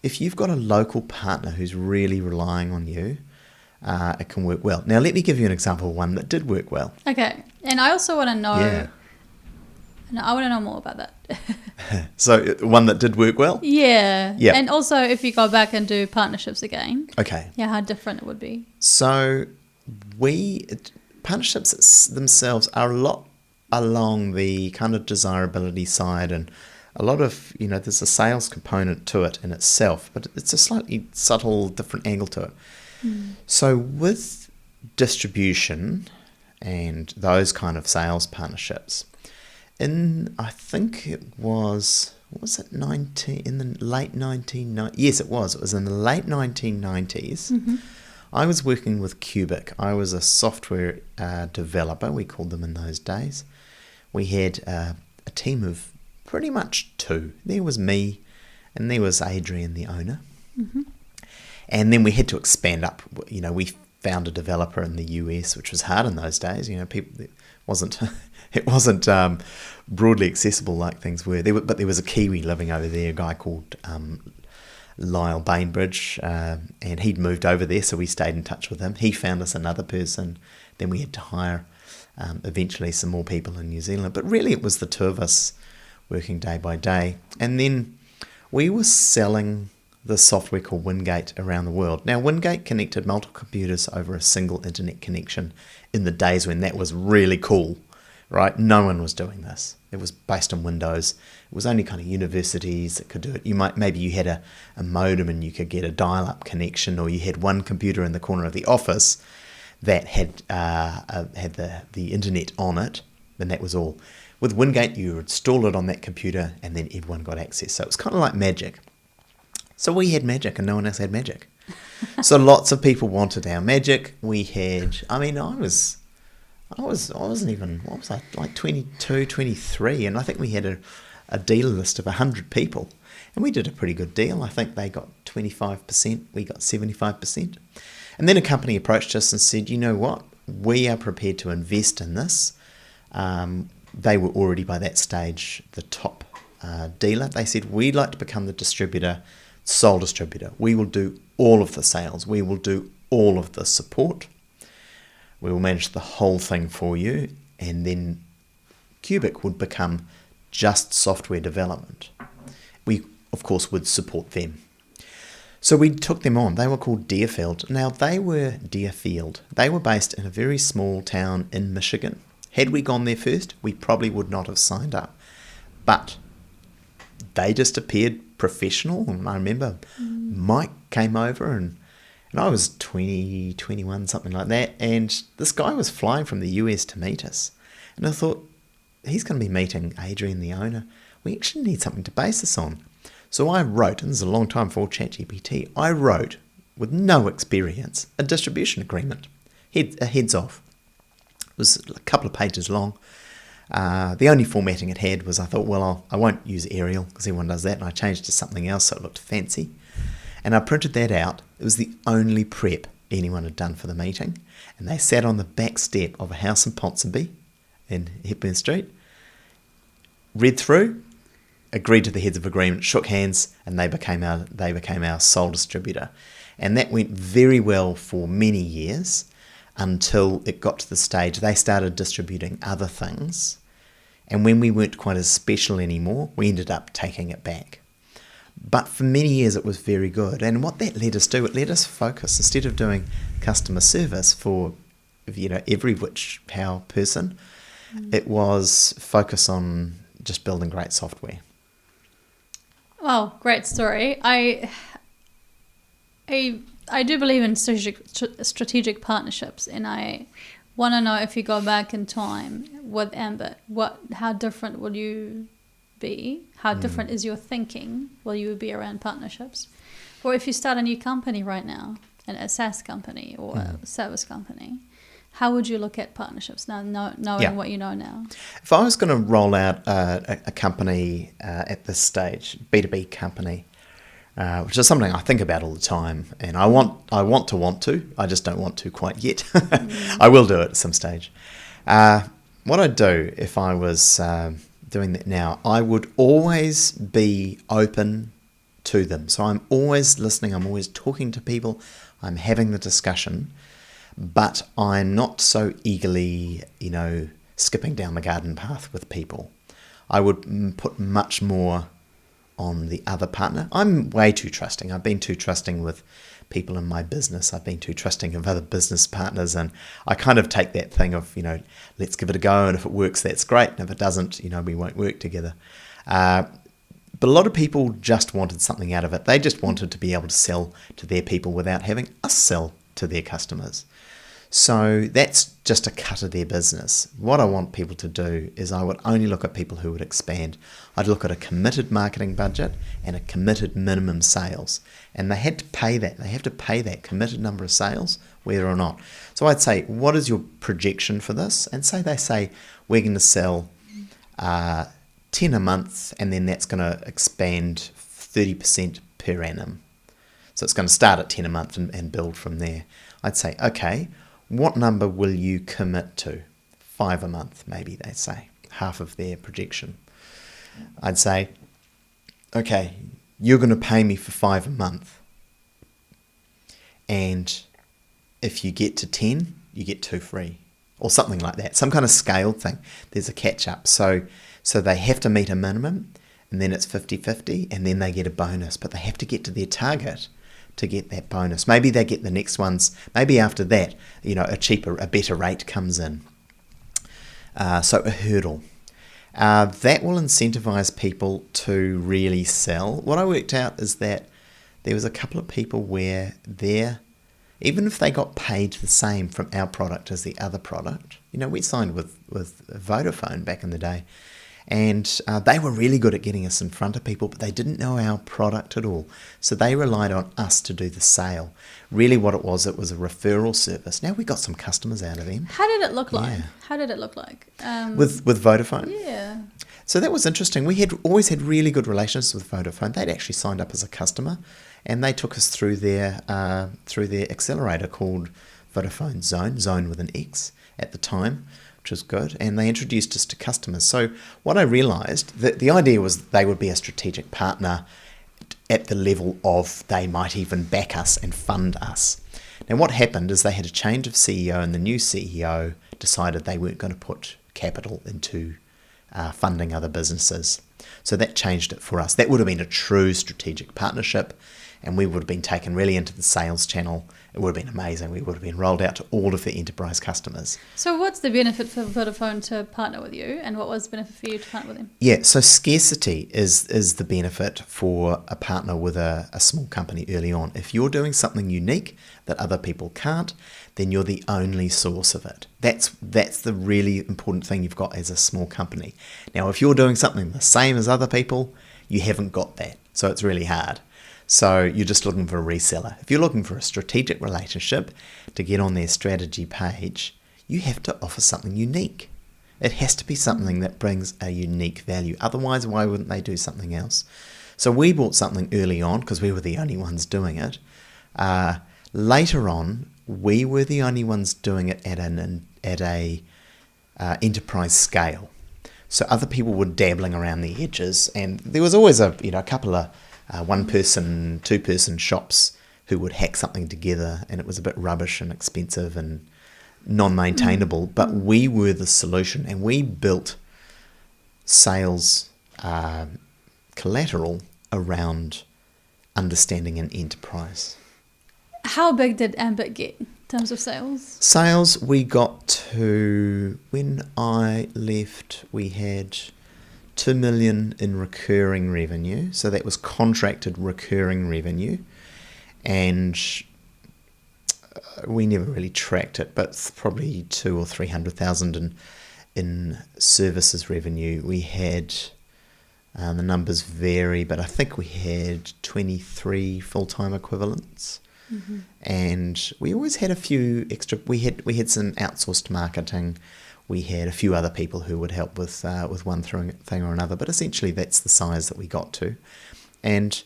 [SPEAKER 1] if you've got a local partner who's really relying on you, it can work well. Now, let me give you an example of one that did work well.
[SPEAKER 2] Okay. And I also want to know...
[SPEAKER 1] Yeah.
[SPEAKER 2] No, I want to know more about that.
[SPEAKER 1] So, one that did work well?
[SPEAKER 2] Yeah.
[SPEAKER 1] Yeah.
[SPEAKER 2] And also, if you go back and do partnerships again.
[SPEAKER 1] Okay.
[SPEAKER 2] Yeah, how different it would be.
[SPEAKER 1] So, partnerships themselves are a lot along the kind of desirability side, and a lot of, there's a sales component to it in itself, but it's a slightly subtle, different angle to it. So, with distribution and those kind of sales partnerships, I think it was it in the late 1990s? Yes, it was. It was in the late 1990s. I was working with Cubic. I was a software developer, we called them in those days. We had a team of pretty much 2. There was me, and there was Adrian, the owner. And then we had to expand up. We found a developer in the US, which was hard in those days. It wasn't broadly accessible like things were. But there was a Kiwi living over there, a guy called Lyle Bainbridge, and he'd moved over there, so we stayed in touch with him. He found us another person. Then we had to hire eventually some more people in New Zealand. But really it was the 2 of us working day by day. And then we were selling the software called Wingate around the world. Now, Wingate connected multiple computers over a single internet connection in the days when that was really cool, right? No one was doing this. It was based on Windows. It was only kind of universities that could do it. Maybe you had a modem and you could get a dial-up connection, or you had one computer in the corner of the office that had the internet on it, and that was all. With Wingate, you would install it on that computer, and then everyone got access. So it was kind of like magic. So we had magic, and no one else had magic. So lots of people wanted our magic. I I wasn't even, what was I, like 22, 23, and I think we had a dealer list of 100 people, and we did a pretty good deal. I think they got 25%, we got 75%. And then a company approached us and said, you know what, we are prepared to invest in this. They were already by that stage the top dealer. They said, we'd like to become the distributor, sole distributor. We will do all of the sales. We will do all of the support. We will manage the whole thing for you. And then Cubic would become just software development. We, of course, would support them. So we took them on. They were called Deerfield. Now, they were Deerfield. They were based in a very small town in Michigan. Had we gone there first, we probably would not have signed up. But they just appeared professional. And I remember Mike came over and I was 20, 21, something like that. And this guy was flying from the US to meet us. And I thought, he's going to be meeting Adrian, the owner. We actually need something to base this on. So I wrote, and this is a long time before ChatGPT, I wrote, with no experience, a distribution agreement, heads off. It was a couple of pages long. The only formatting it had was I thought, well, I won't use Arial because everyone does that, and I changed to something else so it looked fancy. And I printed that out. It was the only prep anyone had done for the meeting. And they sat on the back step of a house in Ponsonby in Hepburn Street, read through, agreed to the heads of agreement, shook hands, and they became our sole distributor. And that went very well for many years until it got to the stage they started distributing other things. And when we weren't quite as special anymore, we ended up taking it back. But for many years it was very good. And what that let us do, it let us focus. Instead of doing customer service for every which how person, it was focus on just building great software.
[SPEAKER 2] Oh, great story. I do believe in strategic partnerships, and I want to know, if you go back in time with Ambit, how different will you be? How different is your thinking? Will you be around partnerships? Or if you start a new company right now, a SaaS company or a service company, how would you look at partnerships now, knowing what you know now?
[SPEAKER 1] If I was going to roll out a company at this stage, B2B company, which is something I think about all the time, and I want to, I just don't want to quite yet. I will do it at some stage. What I'd do if I was doing that now, I would always be open to them. So I'm always listening, I'm always talking to people, I'm having the discussion, but I'm not so eagerly, skipping down the garden path with people. I would put much more on the other partner. I'm way too trusting. I've been too trusting with people in my business. I've been too trusting of other business partners, and I kind of take that thing of, let's give it a go, and if it works, that's great, and if it doesn't, we won't work together. But a lot of people just wanted something out of it. They just wanted to be able to sell to their people without having us sell to their customers. So that's just a cut of their business. What I want people to do is I would only look at people who would expand. I'd look at a committed marketing budget and a committed minimum sales. And they had to pay that. They have to pay that committed number of sales, whether or not. So I'd say, what is your projection for this? And they say, we're going to sell 10 a month, and then that's going to expand 30% per annum. So it's going to start at 10 a month and build from there. I'd say, okay, what number will you commit to? 5 a month, maybe they say, half of their projection. I'd say, okay, you're going to pay me for 5 a month. And if you get to 10, you get 2 free, or something like that. Some kind of scaled thing. There's a catch up. So they have to meet a minimum, and then it's 50-50, and then they get a bonus, but they have to get to their target to get that bonus. Maybe they get the next ones. Maybe after that, a better rate comes in. So a hurdle. That will incentivize people to really sell. What I worked out is that there was a couple of people where even if they got paid the same from our product as the other product, we signed with Vodafone back in the day, And they were really good at getting us in front of people, but they didn't know our product at all. So they relied on us to do the sale. Really what it was a referral service. Now we got some customers out of them.
[SPEAKER 2] How did it look like?
[SPEAKER 1] Yeah.
[SPEAKER 2] How did it look like?
[SPEAKER 1] With Vodafone?
[SPEAKER 2] Yeah.
[SPEAKER 1] So that was interesting. We had always had really good relations with Vodafone. They'd actually signed up as a customer, and they took us through their accelerator called Vodafone Zone with an X at the time, which was good. And they introduced us to customers. So what I realised, that the idea was they would be a strategic partner at the level of they might even back us and fund us. Now what happened is they had a change of CEO, and the new CEO decided they weren't going to put capital into funding other businesses. So that changed it for us. That would have been a true strategic partnership, and we would have been taken really into the sales channel. It would have been amazing. We would have been rolled out to all of the enterprise customers.
[SPEAKER 2] So what's the benefit for Vodafone to partner with you, and what was the benefit for you to partner with them?
[SPEAKER 1] Yeah, so scarcity is the benefit for a partner with a small company early on. If you're doing something unique that other people can't, then you're the only source of it. That's the really important thing you've got as a small company. Now, if you're doing something the same as other people, you haven't got that. So it's really hard. So you're just looking for a reseller. If you're looking for a strategic relationship to get on their strategy page, you have to offer something unique. It has to be something that brings a unique value. Otherwise, why wouldn't they do something else? So we bought something early on because we were the only ones doing it. Later on, we were the only ones doing it at a enterprise scale. So other people were dabbling around the edges, and there was always a couple of one-person, two-person shops who would hack something together, and it was a bit rubbish and expensive and non-maintainable. But we were the solution, and we built sales collateral around understanding an enterprise.
[SPEAKER 2] How big did Ambit get in terms of sales?
[SPEAKER 1] Sales, we got to, when I left, we had 2 million in recurring revenue. So that was contracted recurring revenue. And we never really tracked it, but probably 200,000 or 300,000 in services revenue. We had, the numbers vary, but I think we had 23 full-time equivalents. Mm-hmm. And we always had a few extra. We had some outsourced marketing. We had a few other people who would help with one thing or another. But essentially, that's the size that we got to. And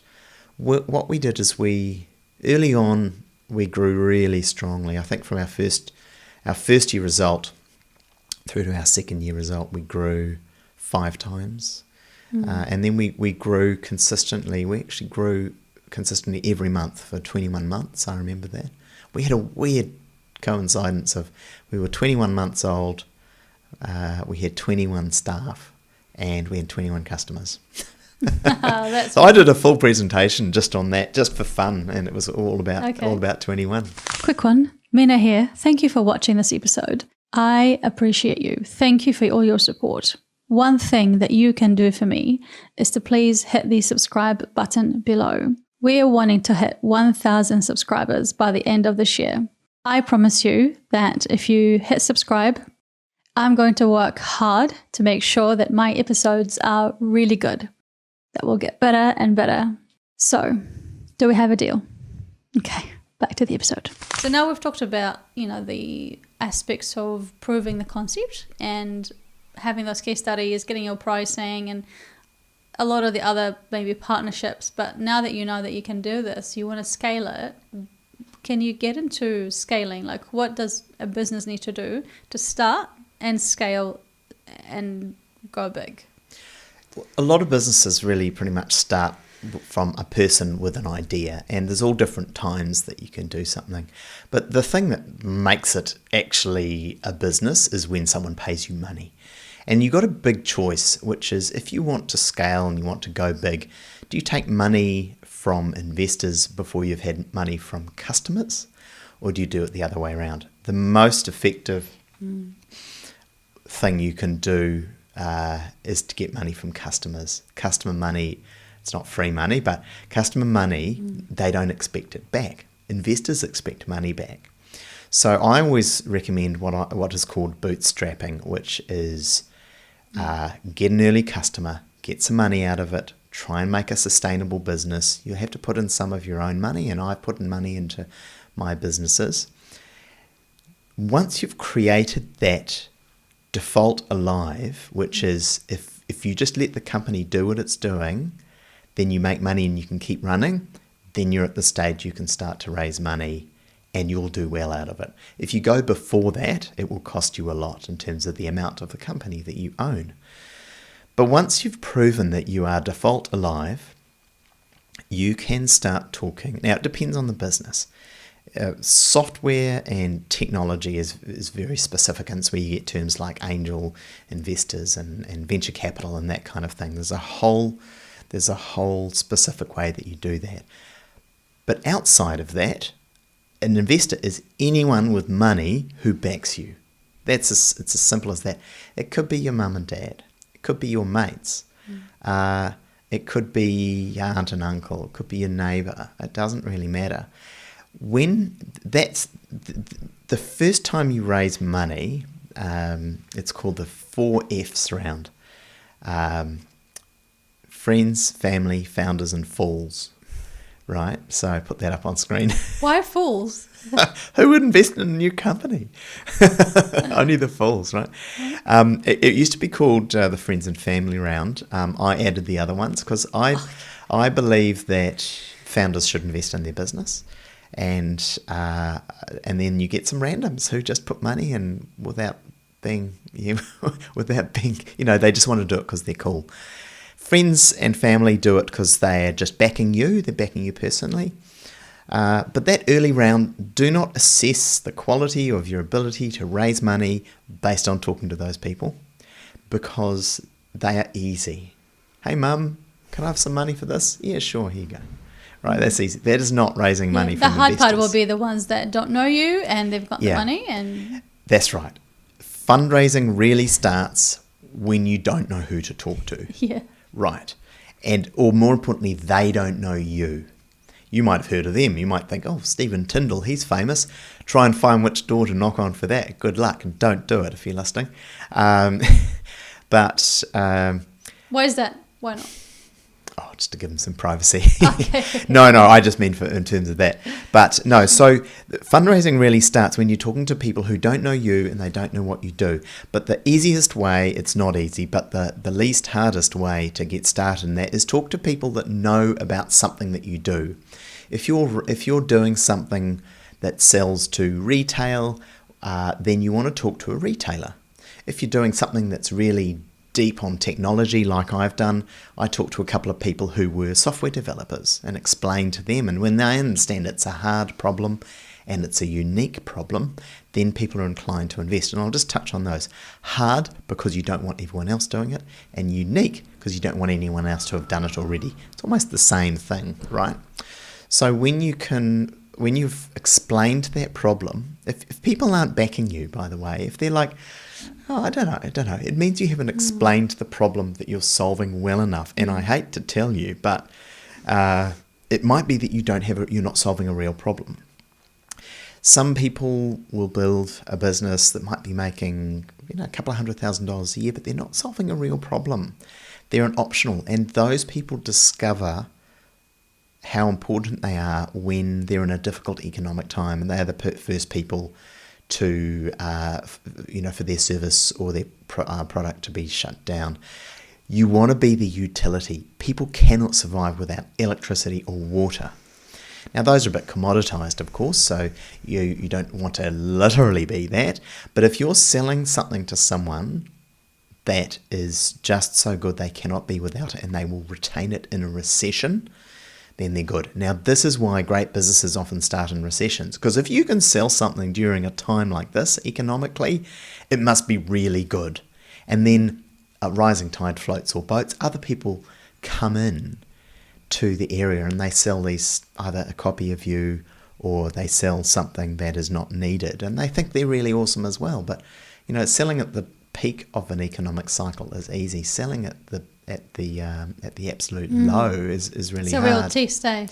[SPEAKER 1] what we did is early on we grew really strongly. I think from our first year result through to our second year result, we grew 5 times. And then we grew consistently. We actually grew consistently every month for 21 months. I remember that. We had a weird coincidence of we were 21 months old, we had 21 staff, and we had 21 customers. So I did a full presentation just on that, just for fun, and it was all about 21.
[SPEAKER 2] Quick one. Mina here. Thank you for watching this episode. I appreciate you. Thank you for all your support. One thing that you can do for me is to please hit the subscribe button below. We are wanting to hit 1,000 subscribers by the end of this year. I promise you that if you hit subscribe, I'm going to work hard to make sure that my episodes are really good, that will get better and better. So, do we have a deal? Okay, back to the episode. So now we've talked about, the aspects of proving the concept and having those case studies, getting your pricing, and a lot of the other maybe partnerships. But now that you know that you can do this, you want to scale it. Can you get into scaling? Like, what does a business need to do to start and scale and go big?
[SPEAKER 1] A lot of businesses really pretty much start from a person with an idea, and there's all different times that you can do something. But the thing that makes it actually a business is when someone pays you money. And you've got a big choice, which is if you want to scale and you want to go big, do you take money from investors before you've had money from customers, or do you do it the other way around? The most effective thing you can do is to get money from customers. Customer money, it's not free money, but customer money, they don't expect it back. Investors expect money back. So I always recommend what is called bootstrapping, which is get an early customer, get some money out of it, try and make a sustainable business. You have to put in some of your own money, and I put in money into my businesses. Once you've created that default alive, which is if you just let the company do what it's doing, then you make money and you can keep running, then you're at the stage you can start to raise money and you'll do well out of it. If you go before that, it will cost you a lot in terms of the amount of the company that you own. But once you've proven that you are default alive, you can start talking. Now, it depends on the business. Software and technology is very specific, and it's where you get terms like angel investors and venture capital and that kind of thing. There's a whole specific way that you do that. But outside of that, an investor is anyone with money who backs you. It's as simple as that. It could be your mum and dad. It could be your mates. It could be your aunt and uncle. It could be your neighbour. It doesn't really matter. When that's the first time you raise money, it's called the 4 F's round. Friends, family, founders, and fools. Right? So I put that up on screen.
[SPEAKER 2] Why fools?
[SPEAKER 1] Who would invest in a new company? Only the fools, right? It used to be called the friends and family round. I added the other ones because I believe that founders should invest in their business. And then you get some randoms who just put money in without being, they just want to do it because they're cool. Friends and family do it because they're just backing you. They're backing you personally. But that early round, do not assess the quality of your ability to raise money based on talking to those people because they are easy. Hey, Mum, can I have some money for this? Yeah, sure, here you go. Right, that's easy. That is not raising money from investors.
[SPEAKER 2] The hard part will be the ones that don't know you and they've got the money. And
[SPEAKER 1] that's right. Fundraising really starts when you don't know who to talk to.
[SPEAKER 2] Yeah.
[SPEAKER 1] Right. Or more importantly, they don't know you. You might have heard of them. You might think, oh, Stephen Tyndall, he's famous. Try and find which door to knock on for that. Good luck, and don't do it if you're listening.
[SPEAKER 2] Why is that? Why not?
[SPEAKER 1] Oh, just to give them some privacy.
[SPEAKER 2] Okay.
[SPEAKER 1] No, I just mean in terms of that. But no, so fundraising really starts when you're talking to people who don't know you and they don't know what you do. But the easiest way, it's not easy, but the least hardest way to get started in that is talk to people that know about something that you do. If you're doing something that sells to retail, then you want to talk to a retailer. If you're doing something that's really deep on technology like I've done, I talked to a couple of people who were software developers and explained to them, and when they understand it's a hard problem and it's a unique problem, then people are inclined to invest. And I'll just touch on those. Hard because you don't want everyone else doing it, and unique because you don't want anyone else to have done it already. It's almost the same thing, right? So when you've explained that problem, if people aren't backing you, by the way, if they're like, oh, I don't know. It means you haven't explained the problem that you're solving well enough. And I hate to tell you, but it might be that you're not solving a real problem. Some people will build a business that might be making a couple of $100,000 a year, but they're not solving a real problem. They're an optional, and those people discover how important they are when they're in a difficult economic time, and they are the first people to, for their service or their product to be shut down. You want to be the utility. People cannot survive without electricity or water. Now, those are a bit commoditized, of course, so you don't want to literally be that. But if you're selling something to someone that is just so good they cannot be without it and they will retain it in a recession, then they're good. Now, this is why great businesses often start in recessions, because if you can sell something during a time like this economically, it must be really good. And then a rising tide floats all boats. Other people come in to the area and they sell these, either a copy of you or they sell something that is not needed, and they think they're really awesome as well. But selling at the peak of an economic cycle is easy. Selling at the absolute low is really hard.
[SPEAKER 2] It's a real test, eh?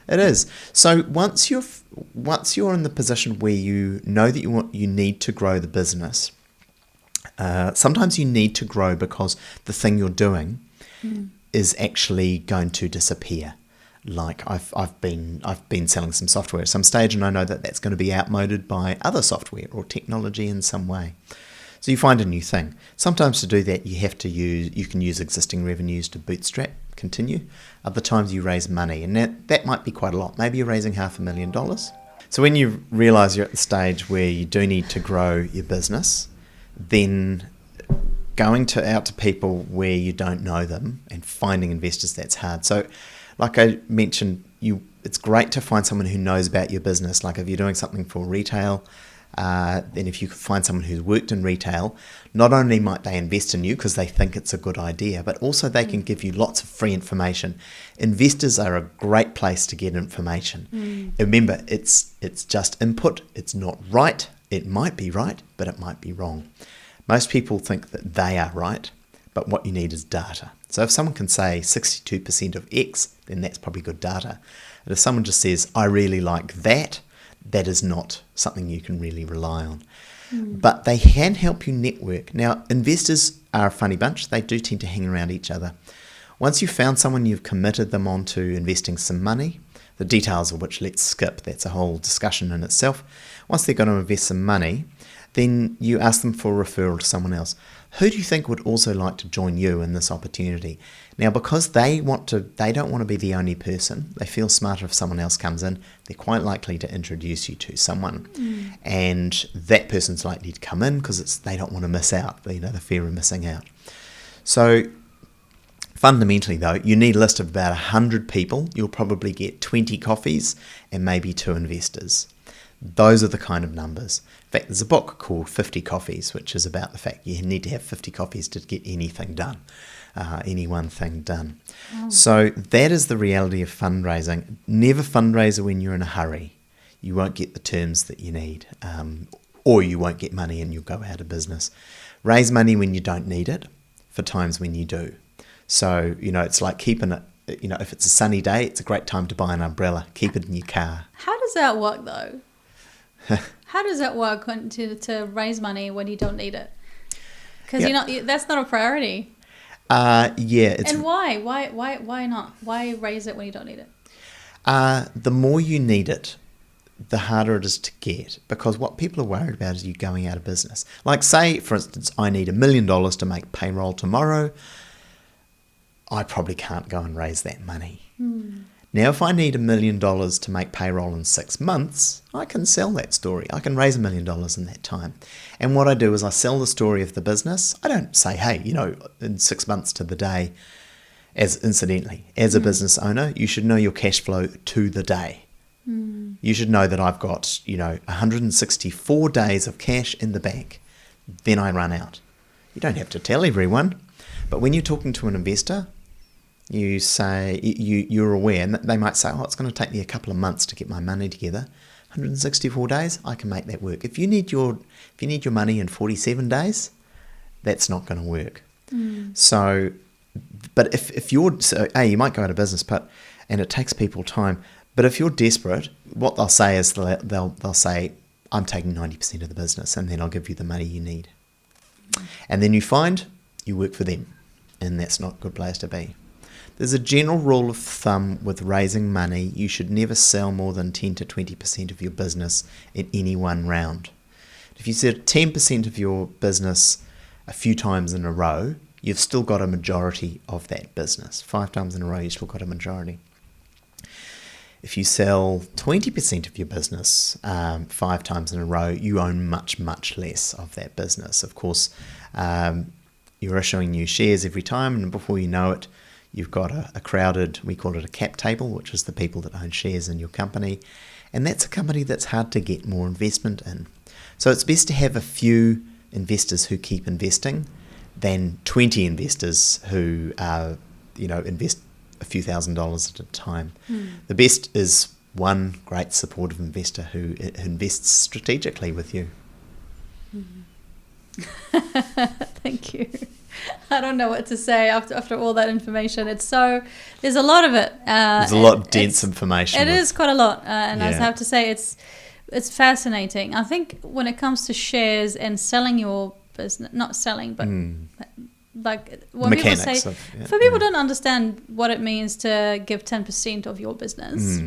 [SPEAKER 1] It is. So once you're in the position where you know that you need to grow the business, Sometimes you need to grow because the thing you're doing is actually going to disappear. Like I've been selling some software at some stage, and I know that that's going to be outmoded by other software or technology in some way. So you find a new thing. Sometimes to do that, you can use existing revenues to bootstrap, continue. Other times you raise money, and that might be quite a lot. Maybe you're raising $500,000. So when you realise you're at the stage where you do need to grow your business, then going out to people where you don't know them and finding investors, that's hard. So like I mentioned, it's great to find someone who knows about your business. Like if you're doing something for retail, then if you could find someone who's worked in retail, not only might they invest in you because they think it's a good idea, but also they can give you lots of free information. Investors are a great place to get information. Remember, it's just input. It's not right. It might be right, but it might be wrong. Most people think that they are right, but what you need is data. So if someone can say 62% of X, then that's probably good data. And if someone just says, I really like that, that is not something you can really rely on. But they can help you network. Now, investors are a funny bunch. They do tend to hang around each other. Once you've found someone, you've committed them onto investing some money, the details of which let's skip. That's a whole discussion in itself. Once they're going to invest some money, then you ask them for a referral to someone else. Who do you think would also like to join you in this opportunity? Now, because they don't want to be the only person, they feel smarter if someone else comes in, they're quite likely to introduce you to someone. And that person's likely to come in because they don't want to miss out, the fear of missing out. So fundamentally, though, you need a list of about 100 people. You'll probably get 20 coffees and maybe 2 investors. Those are the kind of numbers. In fact, there's a book called 50 Coffees, which is about the fact you need to have 50 coffees to get anything done, any one thing done. So that is the reality of fundraising. Never fundraise when you're in a hurry. You won't get the terms that you need, or you won't get money and you'll go out of business. Raise money when you don't need it for times when you do. So, it's like keeping it, if it's a sunny day, it's a great time to buy an umbrella. Keep it in your car.
[SPEAKER 2] How does that work, though? How does that work to raise money when you don't need it? Because that's not a priority. And why? Why not? Why raise it when you don't need it?
[SPEAKER 1] The more you need it, the harder it is to get, because what people are worried about is you going out of business. Like say, for instance, I need $1 million to make payroll tomorrow. I probably can't go and raise that money. Now, if I need $1 million to make payroll in 6 months, I can sell that story. I can raise $1 million in that time. And what I do is I sell the story of the business. I don't say, hey, in 6 months to the day, as a business owner, you should know your cash flow to the day. You should know that I've got, 164 days of cash in the bank. Then I run out. You don't have to tell everyone. But when you're talking to an investor, you say you're aware, and they might say, it's going to take me a couple of months to get my money together. 164 days, I can make that work. If you need your money in 47 days, that's not going to work. So, but if you might go out of business, and it takes people time. But if you're desperate, what they'll say is they'll say, I'm taking 90% of the business, and then I'll give you the money you need. And then you find you work for them, and that's not a good place to be. There's a general rule of thumb with raising money. You should never sell more than 10 to 20% of your business in any one round. If you sell 10% of your business a few times in a row, you've still got a majority of that business. 5 times in a row, you've still got a majority. If you sell 20% of your business 5 times in a row, you own much, much less of that business. Of course, you're issuing new shares every time, and before you know it, you've got a crowded, we call it a cap table, which is the people that own shares in your company. And that's a company that's hard to get more investment in. So it's best to have a few investors who keep investing than 20 investors who invest a few $1,000s at a time. The best is one great supportive investor who invests strategically with you.
[SPEAKER 2] Thank you. I don't know what to say after all that information. There's a lot of it.
[SPEAKER 1] There's a lot of dense information.
[SPEAKER 2] It is quite a lot, and I have to say it's fascinating. I think when it comes to shares and selling your business, not selling, but like when
[SPEAKER 1] Mechanics
[SPEAKER 2] people say,
[SPEAKER 1] of,
[SPEAKER 2] for people don't understand what it means to give 10% of your business,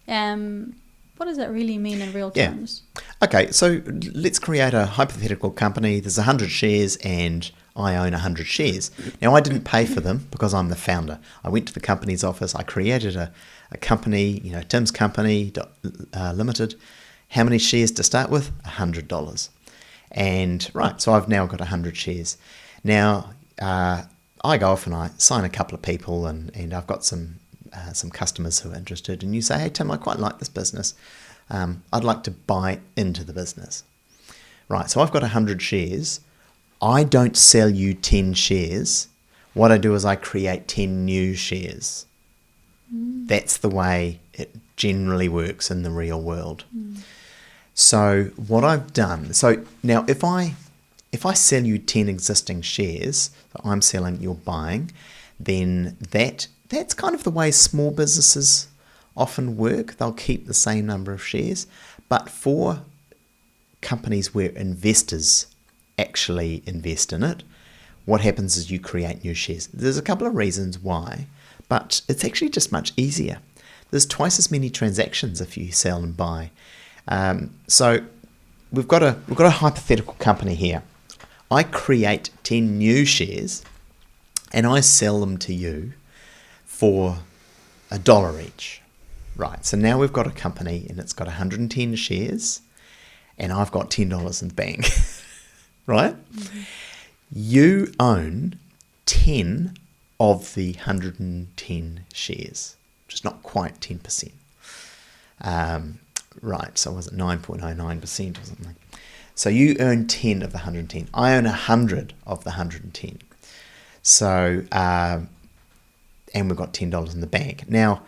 [SPEAKER 2] what does that really mean in real terms?
[SPEAKER 1] Okay, so let's create a hypothetical company. There's 100 shares and I own 100 shares. Now, I didn't pay for them because I'm the founder. I went to the company's office. I created a company, Tim's Company Limited. How many shares to start with? $100. And so I've now got 100 shares. Now, I go off and I sign a couple of people and I've got some customers who are interested, and you say, hey Tim, I quite like this business. I'd like to buy into the business. Right, so I've got 100 shares. I don't sell you 10 shares. What I do is I create 10 new shares. That's the way it generally works in the real world. So what I've done, so now if I sell you 10 existing shares that I'm selling, you're buying, then that's kind of the way small businesses often work. They'll keep the same number of shares. But for companies where investors actually invest in it, what happens is you create new shares. There's a couple of reasons why, but it's actually just much easier. There's twice as many transactions if you sell and buy. So we've got a hypothetical company here. I create 10 new shares and I sell them to you for $1 each. Right, so now we've got a company and it's got 110 shares and I've got $10 in the bank. Right? You own 10 of the 110 shares, which is not quite 10%. Right, so was it 9.09% or something? So you earn 10 of the 110. I own 100 of the 110. So, and we've got $10 in the bank. Now,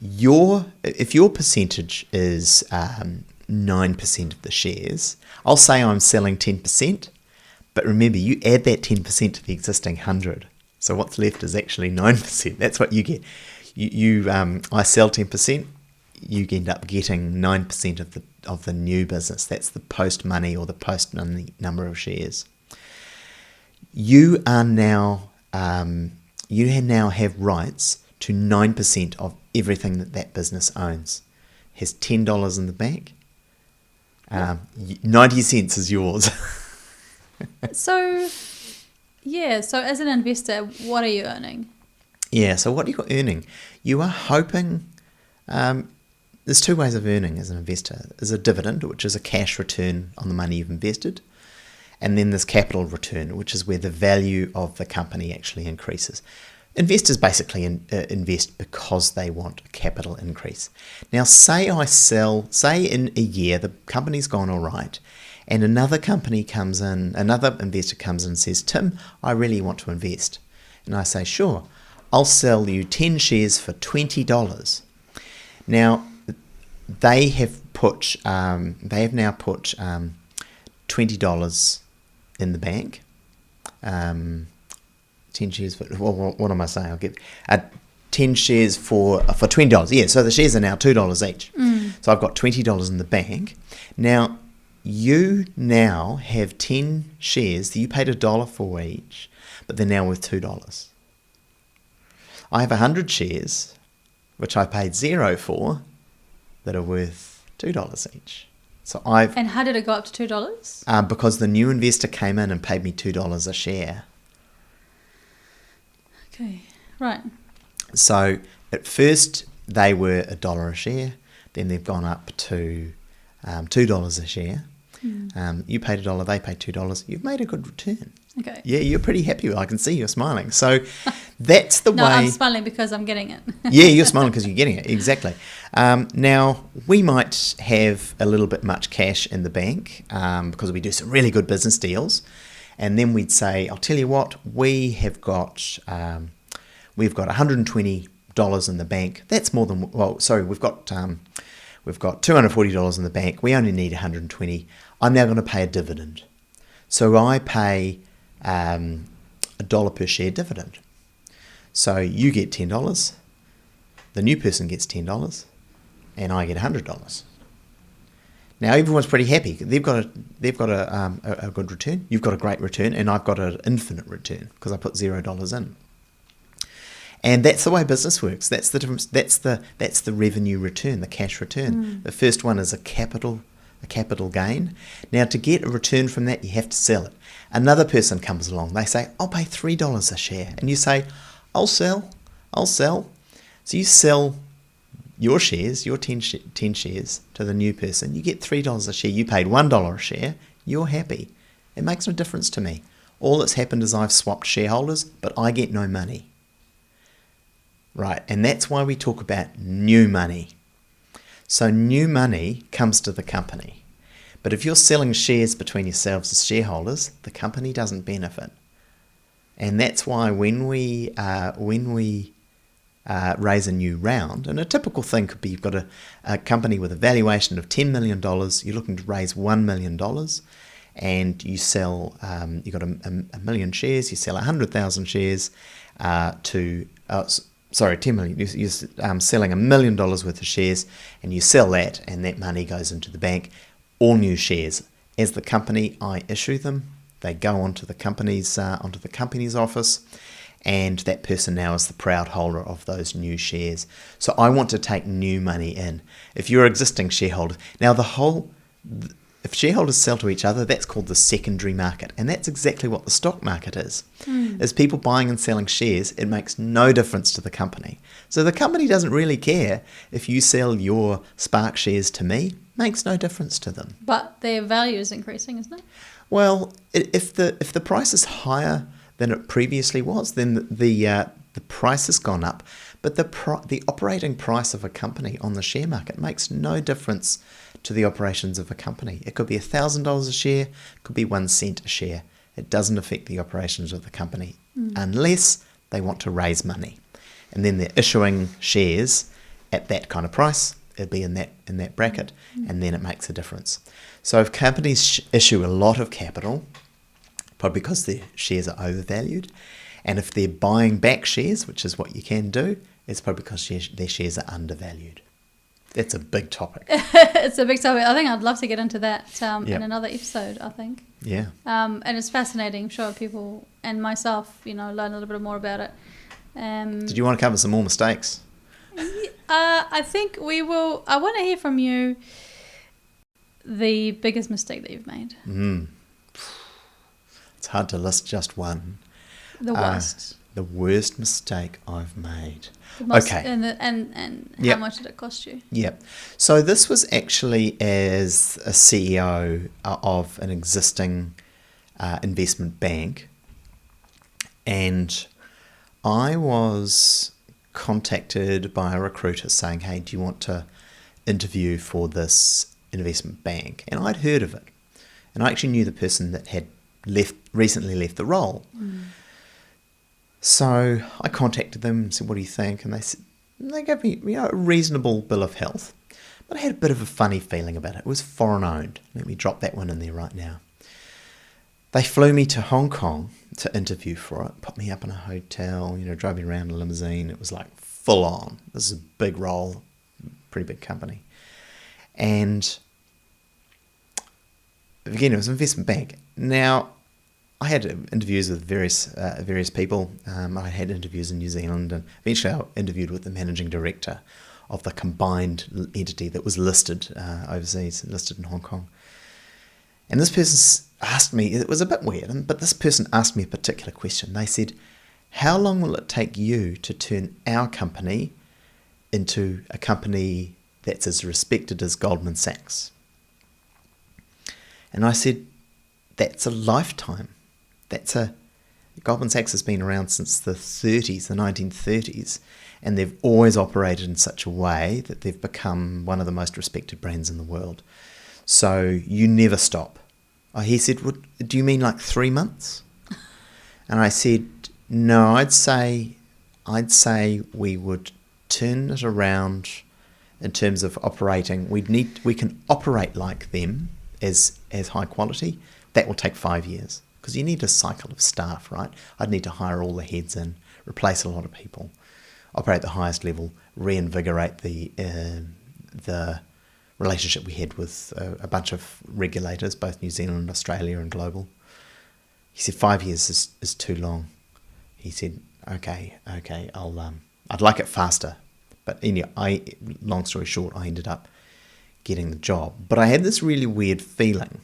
[SPEAKER 1] if your percentage is 9% of the shares, I'll say I'm selling 10%, but remember, you add that 10% to the existing 100. So what's left is actually 9%. That's what you get. I sell 10%, you end up getting 9% of the new business. That's the post money or the post money number of shares. You now have rights to 9% of everything that business owns. Has $10 in the bank. 90 cents is yours.
[SPEAKER 2] So as an investor, what are you earning?
[SPEAKER 1] Yeah, so what are you earning? You are hoping, there's two ways of earning as an investor. There's a dividend, which is a cash return on the money you've invested. And then there's capital return, which is where the value of the company actually increases. Investors basically invest because they want a capital increase. Now, say in a year, the company's gone all right, and another investor comes in and says, Tim, I really want to invest. And I say, sure, I'll sell you 10 shares for $20. Now, they have now put $20 in the bank. 10 shares for, what am I saying? I'll get 10 shares for $20. Yeah, so the shares are now $2 each. So I've got $20 in the bank. Now, you now have 10 shares that you paid $1 for each, but they're now worth $2. I have 100 shares, which I paid $0 for, that are worth $2 each. So
[SPEAKER 2] And how did it go up to $2?
[SPEAKER 1] Because the new investor came in and paid me $2 a share.
[SPEAKER 2] Okay, right.
[SPEAKER 1] So at first they were $1 a share, then they've gone up to $2 a share. You paid $1, they paid $2. You've made a good return.
[SPEAKER 2] Okay.
[SPEAKER 1] Yeah, you're pretty happy. I can see you're smiling. So that's the way.
[SPEAKER 2] No, I'm smiling because I'm getting it.
[SPEAKER 1] Yeah, you're smiling because you're getting it. Exactly. Now, we might have a little bit much cash in the bank because we do some really good business deals. And then we'd say, I'll tell you what, we've got $120 in the bank. That's more than, we've got $240 in the bank. We only need $120. I'm now going to pay a dividend. So I pay $1 per share dividend. So you get $10, the new person gets $10, and I get $100. Now everyone's pretty happy. They've got a good return. You've got a great return, and I've got an infinite return because I put $0 in. And that's the way business works. That's the difference. That's the revenue return, the cash return. The first one is a capital gain. Now, to get a return from that, you have to sell it. Another person comes along. They say, "I'll pay $3 a share," and you say, "I'll sell." So you sell your shares, your 10 shares, to the new person. You get $3 a share. You paid $1 a share. You're happy. It makes no difference to me. All that's happened is I've swapped shareholders, but I get no money. Right, and that's why we talk about new money. So new money comes to the company. But if you're selling shares between yourselves as shareholders, the company doesn't benefit. And that's why when we raise a new round, and a typical thing could be you've got a company with a valuation of $10 million, you're looking to raise $1 million, and you sell, you've got a million shares, you sell 100,000 shares to... 10 million. You're selling $1 million worth of shares, and you sell that, and that money goes into the bank. All new shares. As the company, I issue them. They go onto the company's office, and that person now is the proud holder of those new shares. So I want to take new money in. If you're existing shareholders, now if shareholders sell to each other, that's called the secondary market. And that's exactly what the stock market is. As people buying and selling shares, it makes no difference to the company. So the company doesn't really care if you sell your Spark shares to me. Makes no difference to them.
[SPEAKER 2] But their value is increasing, isn't it?
[SPEAKER 1] Well, if the price is higher than it previously was, then the price has gone up. But the operating price of a company on the share market makes no difference to the operations of a company. It could be $1,000 a share, it could be 1 cent a share. It doesn't affect the operations of the company unless they want to raise money. And then they're issuing shares at that kind of price. It'll be in that bracket, and then it makes a difference. So if companies issue a lot of capital, probably because their shares are overvalued, and if they're buying back shares, which is what you can do, it's probably because their shares are undervalued. That's a big topic.
[SPEAKER 2] It's a big topic. I think I'd love to get into that in another episode, I think.
[SPEAKER 1] Yeah.
[SPEAKER 2] And it's fascinating. I'm sure people and myself, learn a little bit more about it.
[SPEAKER 1] Did you want to cover some more mistakes?
[SPEAKER 2] I think we will. I want to hear from you the biggest mistake that you've made.
[SPEAKER 1] It's hard to list just one.
[SPEAKER 2] The worst.
[SPEAKER 1] The worst mistake I've made.
[SPEAKER 2] Okay. And how much did it cost you?
[SPEAKER 1] Yep. So this was actually as a CEO of an existing investment bank, and I was contacted by a recruiter saying, "Hey, do you want to interview for this investment bank?" And I'd heard of it, and I actually knew the person that had recently left the role. So I contacted them and said, "What do you think?" And they gave me a reasonable bill of health, but I had a bit of a funny feeling about it. It was foreign owned. Let me drop that one in there right now. They flew me to Hong Kong to interview for it, put me up in a hotel, drove me around in a limousine. It was like full on. This is a big role, pretty big company. And again, it was an investment bank. Now, I had interviews with various people. I had interviews in New Zealand, and eventually I interviewed with the managing director of the combined entity that was listed overseas, listed in Hong Kong. And this person asked me, it was a bit weird, but this person asked me a particular question. They said, "How long will it take you to turn our company into a company that's as respected as Goldman Sachs?" And I said, "That's a lifetime. Goldman Sachs has been around since the 1930s, and they've always operated in such a way that they've become one of the most respected brands in the world. So you never stop." He said, "Do you mean like 3 months?" And I said, "No, I'd say we would turn it around in terms of operating. We can operate like them as high quality. That will take 5 years, because you need a cycle of staff, right? I'd need to hire all the heads in, replace a lot of people, operate at the highest level, reinvigorate the relationship we had with a bunch of regulators, both New Zealand, Australia and global. He said 5 years is too long. He said, okay, I'd like it faster. But anyway, long story short, I ended up getting the job. But I had this really weird feeling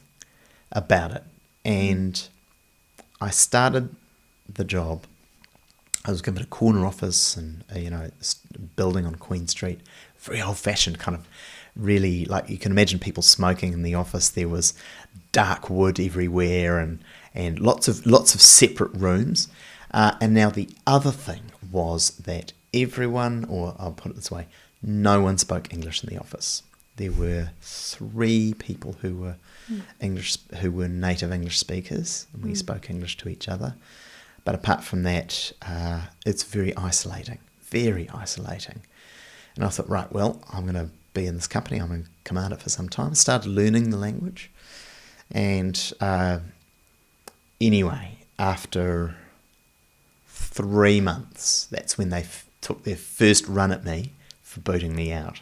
[SPEAKER 1] about it. And I started the job. I was given a corner office and, this building on Queen Street, very old-fashioned kind of, really, like you can imagine people smoking in the office. There was dark wood everywhere and lots of separate rooms. And now the other thing was that everyone, or I'll put it this way, no one spoke English in the office. There were 3 people who were native English speakers, and we spoke English to each other. But apart from that, it's very isolating. And I thought, right, well, I'm going to be in this company. I'm going to command it for some time. I started learning the language. And anyway, after 3 months, that's when they took their first run at me for booting me out.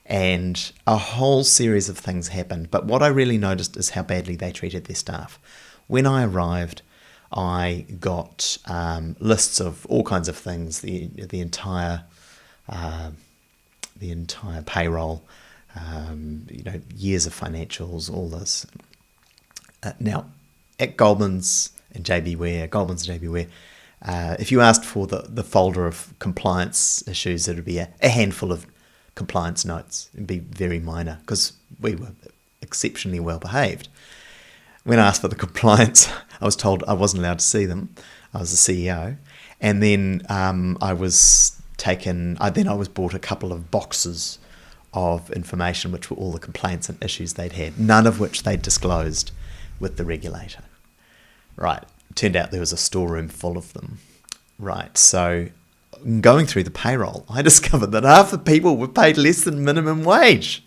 [SPEAKER 1] And a whole series of things happened. But what I really noticed is how badly they treated their staff. When I arrived, I got lists of all kinds of things, the entire payroll, years of financials, all this. Now, at Goldman's and JB Ware, if you asked for the folder of compliance issues, it would be a handful of compliance notes. It'd be very minor because we were exceptionally well behaved. When I asked for the compliance, I was told I wasn't allowed to see them. I was the CEO. And then I was brought a couple of boxes of information, which were all the complaints and issues they'd had, none of which they'd disclosed with the regulator. Right. Turned out there was a storeroom full of them. Right. So going through the payroll, I discovered that half the people were paid less than minimum wage.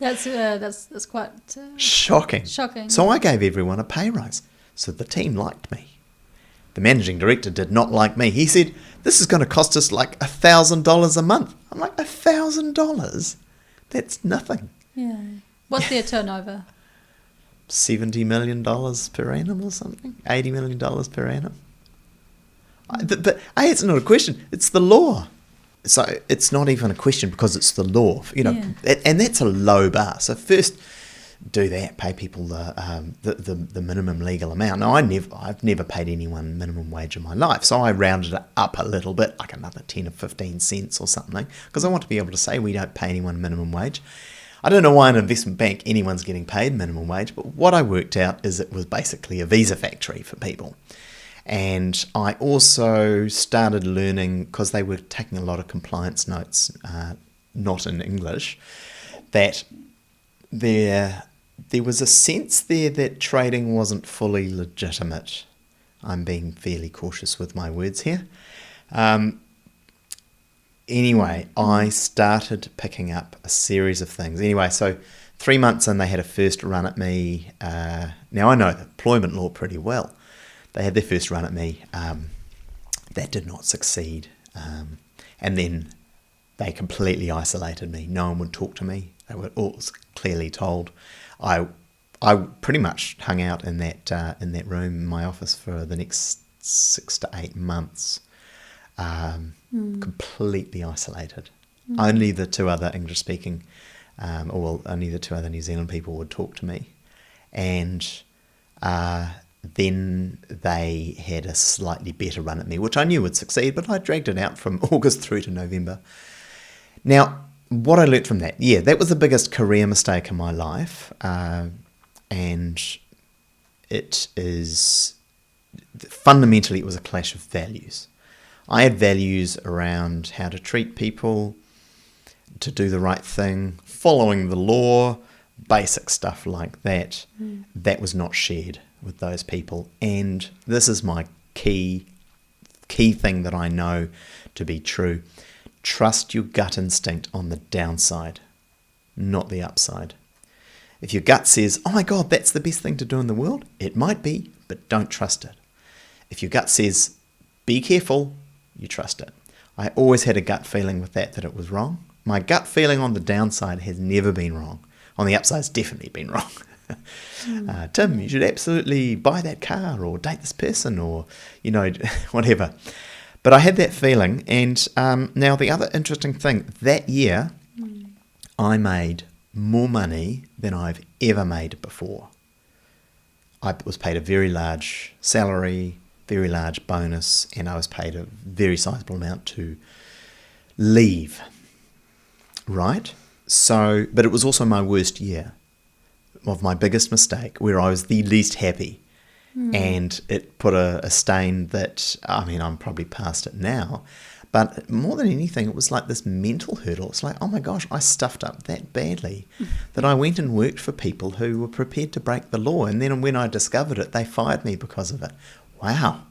[SPEAKER 2] That's quite
[SPEAKER 1] shocking. So I gave everyone a pay rise. So the team liked me. The managing director did not like me. He said, this is going to cost us like $1,000 a month. I'm like, $1,000? That's nothing.
[SPEAKER 2] Yeah. What's their turnover?
[SPEAKER 1] $70 million per annum or something? $80 million per annum? But it's not a question. It's the law. So it's not even a question because it's the law, and that's a low bar. So first, do that, pay people the minimum legal amount. Now I've never paid anyone minimum wage in my life, so I rounded it up a little bit, like another 10 or 15 cents or something, because I want to be able to say we don't pay anyone minimum wage. I don't know why in an investment bank anyone's getting paid minimum wage, but what I worked out is it was basically a visa factory for people. And I also started learning, because they were taking a lot of compliance notes, not in English, that there was a sense there that trading wasn't fully legitimate. I'm being fairly cautious with my words here. Anyway, I started picking up a series of things. Anyway, so 3 months in, they had a first run at me. Now, I know the employment law pretty well. They had their first run at me. That did not succeed. And then they completely isolated me. No one would talk to me. They were all clearly told. I pretty much hung out in that room in my office for the next 6 to 8 months, completely isolated. Only the 2 other English-speaking, only the 2 other New Zealand people would talk to me, and then they had a slightly better run at me, which I knew would succeed, but I dragged it out from August through to November. Now, what I learnt from that, that was the biggest career mistake in my life, and it is, fundamentally, it was a clash of values. I had values around how to treat people, to do the right thing, following the law, basic stuff like that. That was not shared with those people, and this is my key thing that I know to be true. Trust your gut instinct on the downside, not the upside. If your gut says, oh my God, that's the best thing to do in the world, it might be, but don't trust it. If your gut says, be careful, you trust it. I always had a gut feeling with that it was wrong. My gut feeling on the downside has never been wrong. On the upside, it's definitely been wrong. Tim, you should absolutely buy that car or date this person or, whatever. But I had that feeling. And now the other interesting thing, that year, I made more money than I've ever made before. I was paid a very large salary, very large bonus, and I was paid a very sizable amount to leave. Right? So, but it was also my worst year of my biggest mistake, where I was the least happy. And it put a stain that, I'm probably past it now. But more than anything, it was like this mental hurdle. It's like, oh my gosh, I stuffed up that badly that I went and worked for people who were prepared to break the law. And then when I discovered it, they fired me because of it. Wow.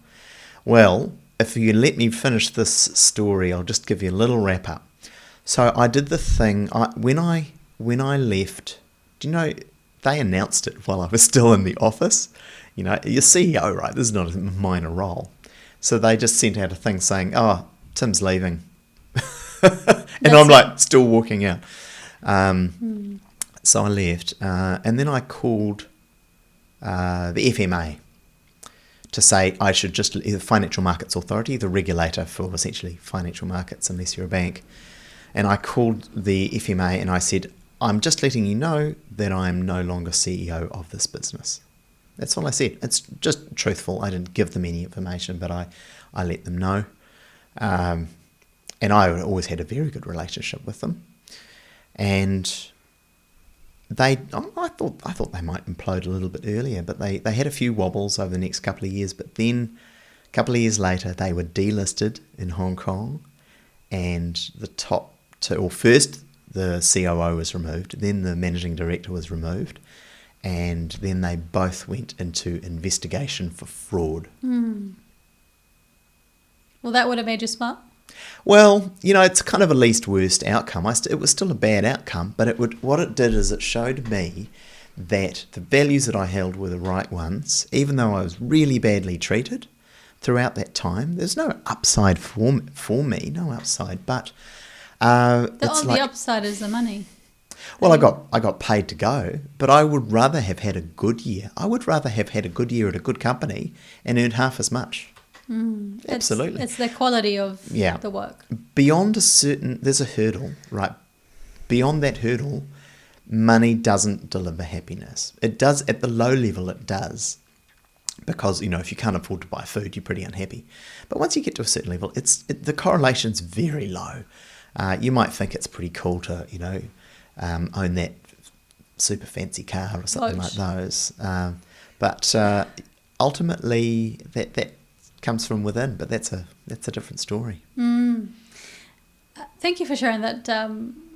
[SPEAKER 1] Well, if you let me finish this story, I'll just give you a little wrap up. So I did the thing, when I left, they announced it while I was still in the office. You're CEO, right? This is not a minor role. So they just sent out a thing saying, oh, Tim's leaving. And I'm like still walking out. So I left. And then I called the FMA to say I should just, the Financial Markets Authority, the regulator for essentially financial markets unless you're a bank. And I called the FMA and I said, I'm just letting you know that I'm no longer CEO of this business. That's all I said. It's just truthful. I didn't give them any information, but I let them know. And I always had a very good relationship with them. And I thought they might implode a little bit earlier, but they had a few wobbles over the next couple of years. But then a couple of years later, they were delisted in Hong Kong, and the top two, or first the COO was removed, then the managing director was removed, and then they both went into investigation for fraud.
[SPEAKER 2] Well, that would have made you smart.
[SPEAKER 1] Well, it's kind of a least worst outcome. It was still a bad outcome, but what it did is it showed me that the values that I held were the right ones, even though I was really badly treated throughout that time. There's no upside for me, no upside, but
[SPEAKER 2] the upside is the money.
[SPEAKER 1] Well, I got paid to go, but I would rather have had a good year. I would rather have had a good year at a good company and earned half as much. Absolutely.
[SPEAKER 2] It's the quality of the work.
[SPEAKER 1] Beyond there's a hurdle, right? Beyond that hurdle, money doesn't deliver happiness. It does at the low level, it does. Because, if you can't afford to buy food, you're pretty unhappy. But once you get to a certain level, the correlation's very low. You might think it's pretty cool to, own that super fancy car or something like those. But ultimately, that comes from within. But that's a different story.
[SPEAKER 2] Thank you for sharing that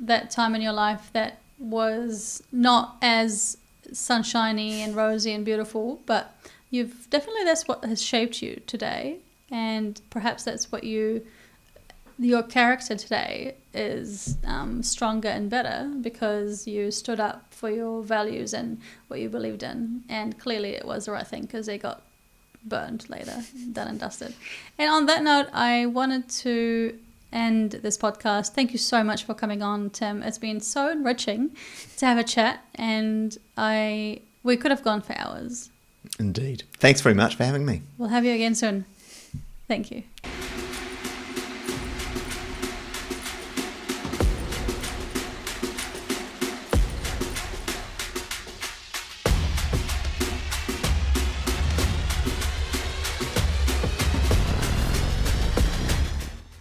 [SPEAKER 2] that time in your life that was not as sunshiny and rosy and beautiful, but that's what has shaped you today, and perhaps that's what your character today is stronger and better because you stood up for your values and what you believed in, and clearly it was the right thing because they got burned later, done and dusted. And on that note, I wanted to end this podcast. Thank you so much for coming on, Tim. It's been so enriching to have a chat, and we could have gone for hours.
[SPEAKER 1] Indeed. Thanks very much for having me.
[SPEAKER 2] We'll have you again soon. Thank you.